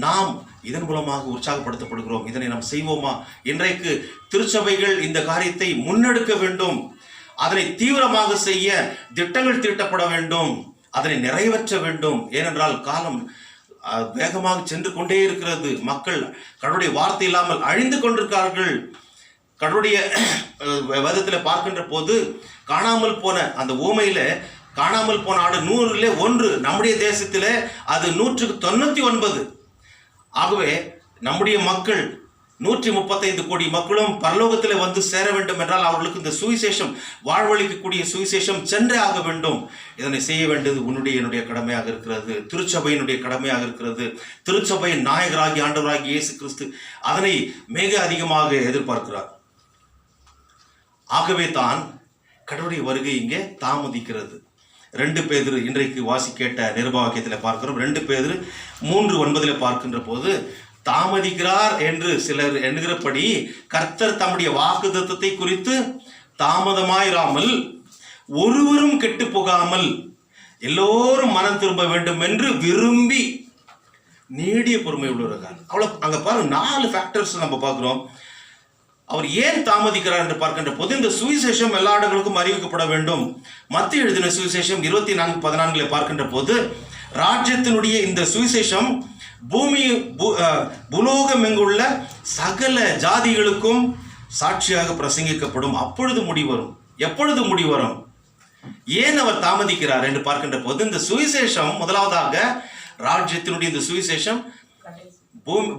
A: நாம் இதன் மூலமாக உற்சாகப்படுத்தப்படுகிறோம். இதனை நாம் செய்வோமா? இன்றைக்கு திருச்சபைகள் இந்த காரியத்தை முன்னெடுக்க வேண்டும். அதனை தீவிரமாக செய்ய திட்டங்கள் தீட்டப்பட வேண்டும், அதனை நிறைவேற்ற வேண்டும். ஏனென்றால் காலம் வேகமாக சென்று கொண்டே இருக்கிறது. மக்கள் கடவுளுடைய வார்த்தை இல்லாமல் அழிந்து கொண்டிருக்கிறார்கள். கடவுளுடைய வேதத்தில் பார்க்கின்ற போது காணாமல் போன அந்த ஊமையில, காணாமல் போன ஆடு 100ல் 1, நம்முடைய தேசத்தில் அது 199. ஆகவே நம்முடைய மக்கள் 135 கோடி மக்களும் பரலோகத்தில் வந்து சேர வேண்டும் என்றால் அவர்களுக்கு இந்த சுவிசேஷம், வாழ்வழிக்கக்கூடிய சுவிசேஷம் சென்றே ஆக வேண்டும். இதனை செய்ய வேண்டியது உன்னுடைய என்னுடைய கடமையாக இருக்கிறது, திருச்சபையினுடைய கடமையாக இருக்கிறது. திருச்சபையின் நாயகராகி ஆண்டவராகி இயேசு கிறிஸ்து அதனை மிக அதிகமாக எதிர்பார்க்கிறார். ஆகவே தான் கடவுளுடைய வருகை இங்கே தாமதிக்கிறது. 2 பேதுரு இன்றைக்கு வாசி கேட்ட நிருபவாக்கியத்தில் பார்க்கிறோம். 2 பேதுரு 3:9 பார்க்கின்ற போது, தாமதிக்கிறார் என்று சிலர் எண்ணுகிறபடி கர்த்தர் தம்முடைய வாக்குத்தத்தத்தை குறித்து தாமதமாயிராமல் ஒருவரும் கெட்டு போகாமல் எல்லோரும் மனம் திரும்ப வேண்டும் என்று விரும்பி நீடிய பொறுமை உள்ளவர்கள். அவ்வளோ அங்கே பாருங்க, 4 ஃபேக்டர்ஸ் நம்ம பார்க்குறோம். அவர் ஏன் தாமதிக்கிறார் என்று பார்க்கின்ற போது, இந்த சுவிசேஷம் எல்லா இடங்களுக்கும் அறிவிக்கப்பட வேண்டும். மத்திய எழுதின சுவிசேஷம் 24:14 பார்க்கின்ற போது, ராஜ்யத்தினுடைய இந்த சுவிசேஷம் பூலோகம் எங்குள்ள சகல ஜாதிகளுக்கும் சாட்சியாக பிரசங்கிக்கப்படும். அப்பொழுது முடிவரும். எப்பொழுது முடிவரும்? ஏன் அவர் தாமதிக்கிறார் என்று பார்க்கின்ற போது, இந்த சுவிசேஷம் முதலாவதாக ராஜ்யத்தினுடைய இந்த சுவிசேஷம்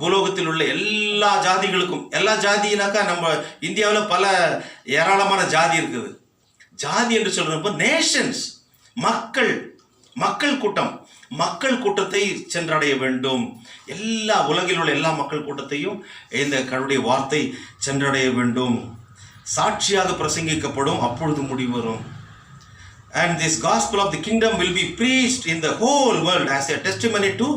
A: பூலோகத்தில் உள்ள எல்லா ஜாதிகளுக்கும், எல்லா ஜாதினாக்கா நம்ம இந்தியாவில் பல ஏராளமான ஜாதி இருக்குது. ஜாதி என்று சொல்றப்போ நேஷன்ஸ், மக்கள் கூட்டம், மக்கள் கூட்டத்தை சென்றடைய வேண்டும். எல்லா உலகில் உள்ள எல்லா மக்கள் கூட்டத்தையும் இந்த கடவுளுடைய வார்த்தை சென்றடைய வேண்டும். சாட்சியாக பிரசங்கிக்கப்படும். அப்பொழுது முடிவரும். And this gospel of the kingdom will be preached in the whole world as a testimony to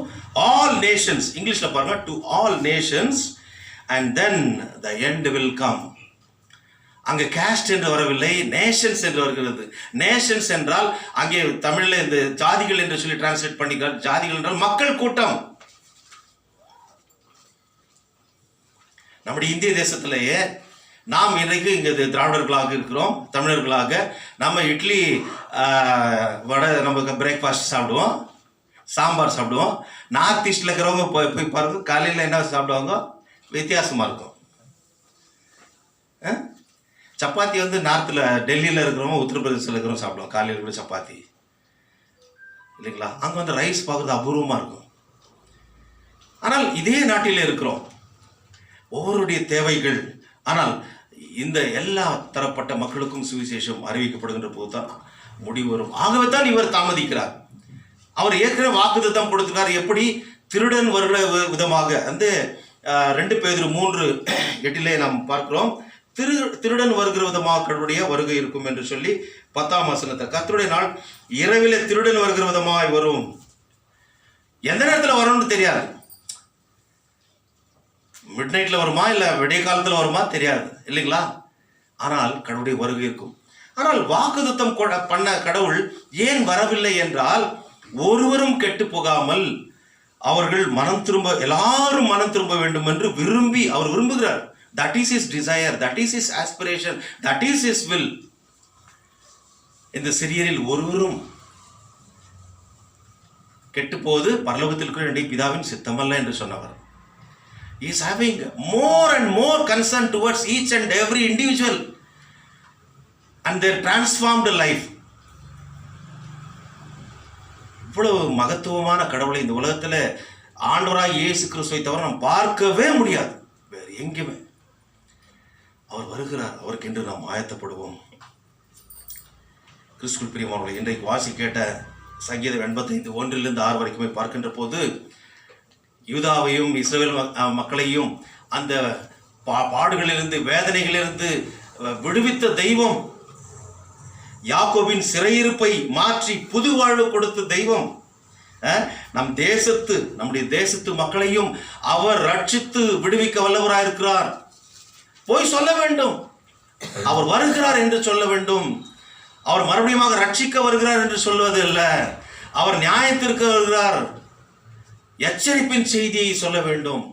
A: all nations. English la paranga, to all nations, and then the end will come. அங்கே கேஸ்ட் என்று வரவில்லை, நேஷன்ஸ் என்று வருகிறது. நேஷன்ஸ் என்றால் அங்கே தமிழில் இந்த ஜாதிகள் என்று சொல்லி டிரான்ஸ்லேட் பண்ணிக்கிறார். ஜாதிகள் என்றால் மக்கள் கூட்டம். நம்முடைய இந்திய தேசத்திலேயே நாம் இன்றைக்கு இங்கே திராவிடர்களாக இருக்கிறோம், தமிழர்களாக. நம்ம இட்லி வடை, நமக்கு பிரேக்ஃபாஸ்ட் சாப்பிடுவோம், சாம்பார் சாப்பிடுவோம். நார்த் ஈஸ்டில் இருக்கிறவங்க போய் பாருங்க, காலையில் என்ன சாப்பிடுவாங்க, வித்தியாசமாக இருக்கும். சப்பாத்தி வந்து நார்த்தில் டெல்லியில் இருக்கிறவங்க, உத்தரப்பிரதேசத்தில் இருக்கிறவங்க சாப்பிடுவோம் காலையில் கூட சப்பாத்தி, இல்லைங்களா? அங்கே வந்து ரைஸ் பார்க்குறது அபூர்வமாக இருக்கும். ஆனால் இதே நாட்டில் இருக்கிறோம், ஒவ்வொருடைய தேவைகள். ஆனால் இந்த எல்லா தரப்பட்ட மக்களுக்கும் சுவிசேஷம் அறிவிக்கப்படுகின்ற போது தான் முடிவரும். ஆகவே தான் இவர் தாமதிக்கிறார். அவர் ஏற்கனவே வாக்குத்தத்தம் கொடுத்திருக்கார். எப்படி? திருடன் வருகிற விதமாக. அந்த 2 பேதுரு 3:8 நாம் பார்க்கிறோம். திருடன் வருகிற விதமாக கடவுளுடைய வருகை இருக்கும் என்று சொல்லி 10ஆம் வசனத்தை, கர்த்தருடைய நாள் இரவிலே திருடன் வருகிற விதமாய் வரும். எந்த நேரத்தில் வரும்னு தெரியாது. மிட் நைட்டில் வருமா, இல்லை விடிய காலத்தில் வருமா தெரியாது, இல்லைங்களா? ஆனால் கடவுளுடைய வருகை இருக்கும். ஆனால் வாக்குத்தத்தம் பண்ண கடவுள் ஏன் வரவில்லை என்றால், ஒருவரும் கெட்டு போகாமல் அவர்கள் மனம் திரும்ப, எல்லாரும் மனம் திரும்ப வேண்டும் என்று விரும்பி அவர் விரும்புகிறார். That is his desire, that is his aspiration, that is his will. இந்த சிறியரில் ஒருவரும் கெட்டு போது பரலோகத்தில் இருக்கிற என்னுடைய பிதாவின் சித்தமல்ல என்று சொன்னவர். He is having more and more concern towards each and every individual and their transformed life. இவ்வளவு மகத்துவமான கடவுளை இந்த உலகத்தில் ஆண்டவராய் இயேசு கிறிஸ்துவை தவிர நாம் பார்க்கவே முடியாது, வேறு எங்கேயுமே. அவர் வருகிறார், அவருக்கென்று நாம் ஆயத்தப்படுவோம். கிறிஸ்துவுக்குள் பிரியமானவர்களே, இன்றைக்கு வாசி கேட்ட சங்கீதம் 85 1-6 வரைக்குமே பார்க்கின்ற போது, யூதாவையும் இஸ்ரவேல் மக்களையும் அந்த பாடுகளிலிருந்து, வேதனைகளிலிருந்து விடுவித்த தெய்வம், யாக்கோபின் சிறையிருப்பை மாற்றி புது வாழ்வு கொடுத்த தெய்வம், நம்முடைய தேசத்து மக்களையும் அவர் ரட்சித்து விடுவிக்க வல்லவராயிருக்கிறார். போய் சொல்ல வேண்டும், அவர் வருகிறார் என்று சொல்ல வேண்டும். அவர் மறுபடியும் ரட்சிக்க வருகிறார் என்று சொல்வது அல்ல, அவர் நியாயத்திற்கு வருகிறார், எச்சரிப்பின் செய்தியை சொல்ல வேண்டும்.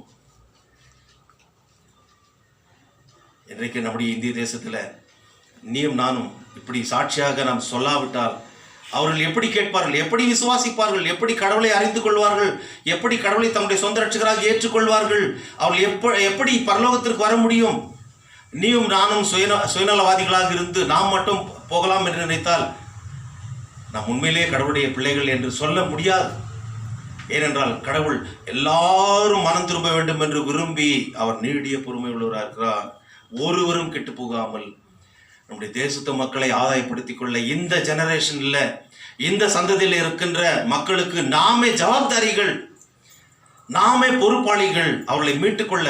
A: இன்றைக்கு நம்முடைய இந்திய தேசத்தில் நீயும் நானும் இப்படி சாட்சியாக நாம் சொல்லாவிட்டால் அவர்கள் எப்படி கேட்பார்கள், எப்படி விசுவாசிப்பார்கள், எப்படி கடவுளை அறிந்து கொள்வார்கள், எப்படி கடவுளை தம்முடைய சொந்த ரட்சகராக ஏற்றுக்கொள்வார்கள், அவர்கள் எப்படி பரலோகத்திற்கு வர முடியும்? நீயும் நானும் சுயநலவாதிகளாக இருந்து நாம் மட்டும் போகலாம் என்று நினைத்தால் நாம் உண்மையிலேயே கடவுளுடைய பிள்ளைகள் என்று சொல்ல முடியாது. ஏனென்றால் கடவுள் எல்லாரும் மனம் திரும்ப வேண்டும் என்று விரும்பி அவர் நீடிய பொறுமை உள்ளவராக இருக்கிறார். ஒருவரும் கெட்டு போகாமல் நம்முடைய தேசத்து மக்களை ஆதாயப்படுத்திக் கொள்ள இந்த ஜெனரேஷன்ல, இந்த சந்ததியில் இருக்கின்ற மக்களுக்கு நாமே ஜவாப்தாரிகள், நாமே பொறுப்பாளிகள். அவர்களை மீட்டுக்கொள்ள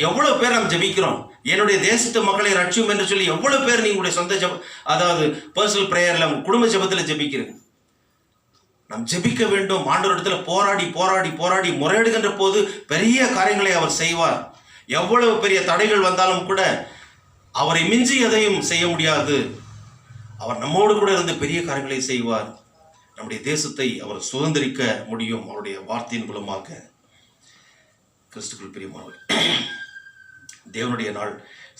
A: எவ்வளவு பேர் நாம் ஜெபிக்கிறோம், என்னுடைய தேசத்து மக்களை ரட்சியும் என்று சொல்லி எவ்வளவு பேர் நீங்களுடைய சொந்த அதாவது பர்சனல் பிரேயர்ல, குடும்ப ஜெபத்தில் ஜெபிக்கிறீங்க. நாம் ஜெபிக்க வேண்டும். ஆண்டவரிடத்துல போராடி போராடி போராடி முறையிடுகின்ற போது பெரிய காரியங்களை அவர் செய்வார். எவ்வளவு பெரிய தடைகள் வந்தாலும் கூட அவரை மிஞ்சி எதையும் செய்ய முடியாது. அவர் நம்மோடு கூட இருந்து பெரிய காரியங்களை செய்வார். நம்முடைய தேசத்தை அவர் சுதந்திரிக்க முடியும் அவருடைய வார்த்தையின் மூலமாக. கிறிஸ்துக்குள் பிரியமானவர்களே, தேவனுடைய நாள்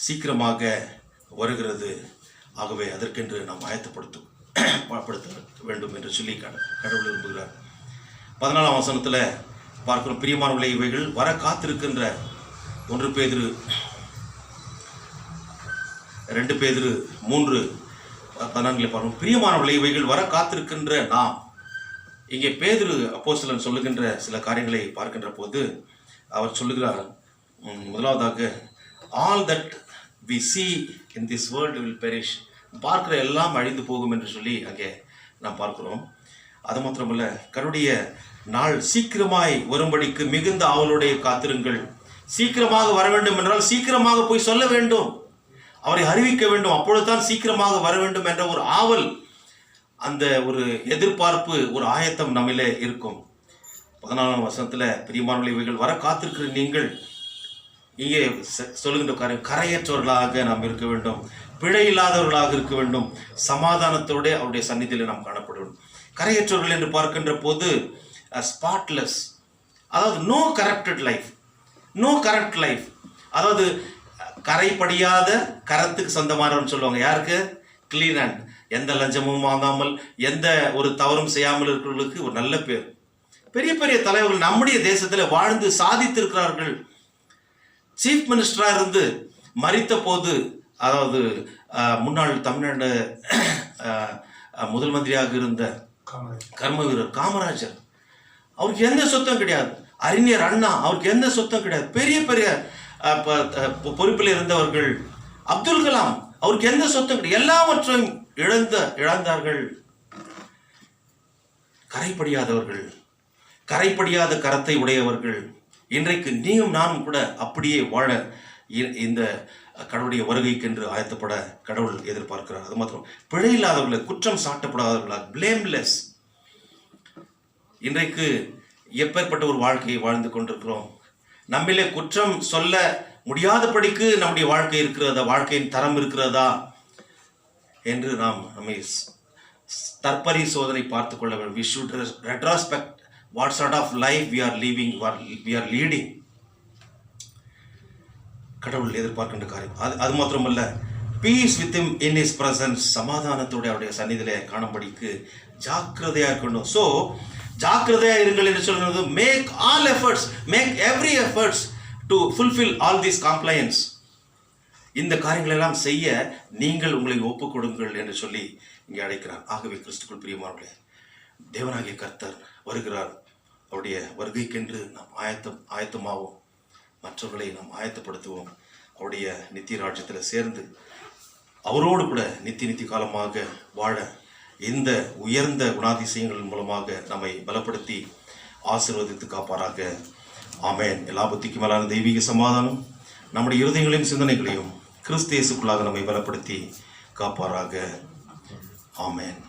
A: சீக்கிரமாக வருகிறது. ஆகவே அதற்கென்று நாம் ஆயத்தப்படுத்த வேண்டும் என்று சொல்லி கடவுள் விரும்புகிறார். 14ஆம் வசனத்தில் பார்க்கிறோம், பிரியமானவர்களே, இவைகள் வர காத்திருக்கின்ற 1 பேதுரு 2 பேதுரு 3:14 பார்க்கிறோம், பிரியமானவர்களே, இவைகள் வர காத்திருக்கின்ற நாம். இங்கே பேதுரு அப்போஸ்தலன் சொல்லுகின்ற சில காரியங்களை பார்க்கின்ற போது அவர் சொல்லுகிறார், முதலாவதாக, all that we see in this world will perish, பார்க்கிற எல்லாம் அழிந்து போகும் என்று சொல்லி அங்கே நாம் பார்க்கிறோம். அது மாத்திரமல்ல, கர்த்தருடைய நாள் சீக்கிரமாய் வரும்படிக்கு மிகுந்த ஆவலோடைய காத்திருங்கள். சீக்கிரமாக வர வேண்டும் என்றால் சீக்கிரமாக போய் சொல்ல வேண்டும், அவரை அறிவிக்க வேண்டும். அப்பொழுதுதான் சீக்கிரமாக வர வேண்டும் என்ற ஒரு ஆவல், அந்த ஒரு எதிர்பார்ப்பு, ஒரு ஆயத்தம் நம்மிலே இருக்கும். 14ஆம் வசனத்தில், பிரியமானவர்களே, இவைகள் வர காத்திருக்கிற நீங்கள், இங்கே சொல்லுகின்ற காரியம், கரையற்றவர்களாக நாம் இருக்க வேண்டும், பிழை இல்லாதவர்களாக இருக்க வேண்டும், சமாதானத்தோடு அவருடைய சந்நிதியில் நாம் காணப்பட வேண்டும். கரையற்றவர்கள் என்று பார்க்கின்ற போது ஸ்பாட்லெஸ், அதாவது no corrupted life, no corrupt life, அதாவது கரைப்படியாத கரத்துக்கு சொந்தமானவன் சொல்லுவாங்க. யாருக்கு? கிளீன் அண்ட், எந்த லஞ்சமும் வாங்காமல் எந்த ஒரு தவறும் செய்யாமல் இருக்கிறவர்களுக்கு ஒரு நல்ல பேர். பெரிய பெரிய தலைவர்கள் நம்முடைய தேசத்தில் வாழ்ந்து சாதித்திருக்கிறார்கள். சீஃப் மினிஸ்டராக இருந்து மரித்த போது, அதாவது முன்னாள் தமிழ்நாடு முதல் மந்திரியாக இருந்த கர்ம வீரர் காமராஜர், அவருக்கு எந்த சொத்தம் கிடையாது. அறிஞர் அண்ணா, அவருக்கு எந்த சொத்தம் கிடையாது. பெரிய பெரிய பொறுப்பில் இருந்தவர்கள். அப்துல் கலாம், அவருக்கு எந்த சொத்தம் கிடையாது. எல்லாவற்றையும் இழந்தார்கள். கரைப்படியாதவர்கள், கரைப்படியாத கரத்தை உடையவர்கள். இன்றைக்கு நீயும் நானும் கூட அப்படியே வாழ இந்த கடவுளுடைய வருகைக்கென்று ஆயத்தப்பட கடவுள் எதிர்பார்க்கிறார். அது மாத்திரம் பிழை இல்லாதவர்களை, குற்றம் சாட்டப்படாதவர்களாக, பிளேம்லெஸ். இன்றைக்கு எப்பேற்பட்ட ஒரு வாழ்க்கையை வாழ்ந்து கொண்டிருக்கிறோம். நம்மிலே குற்றம் சொல்ல முடியாதபடிக்கு நம்முடைய வாழ்க்கை இருக்கிறதா, வாழ்க்கையின் தரம் இருக்கிறதா என்று நாம் நம்மை தற்பரிசோதனை பார்த்து கொள்ள வேண்டும். We should retrospect what sort of life we are living, we are leading. கடவுள் எதிர்பார்க்கின்ற காரியம் அது மாத்திரமல்ல, peace with him in his presence, சமாதானத்தோடு அவருடைய சந்நிதியிலே காணும்படிக்கு ஜாக்கிரதையா இருக்கணும். ஸோ ஜாக்கிரதையா இருங்கள் என்று சொல்கிறது, make all efforts, make every efforts to fulfil all these compliance. இந்த காரியங்கள் எல்லாம் செய்ய நீங்கள் உங்களை ஒப்புக் கொடுங்கள் என்று சொல்லி இங்கே அழைக்கிறார். ஆகவே கிறிஸ்துக்குள் பிரியமானவர்களே, தேவனாகிய கர்த்தர் வருகிறார். அவருடைய வருகைக்கென்று நாம் ஆயத்தமாவோம், மற்றவர்களை நாம் ஆயத்தப்படுத்துவோம். அவருடைய நித்திய ராஜ்யத்தில் சேர்ந்து அவரோடு கூட நித்திய காலமாக வாழ இந்த உயர்ந்த குணாதிசயங்கள் மூலமாக நம்மை பலப்படுத்தி ஆசீர்வதித்து காப்பாராக. ஆமென். எல்லா புத்திக்கும் மேலான தெய்வீக சமாதானம் நம்முடைய இருதயங்களையும் சிந்தனைகளையும் கிறிஸ்து இயேசுக்குள்ளாக நம்மை பலப்படுத்தி காப்பாராக. ஆமென்.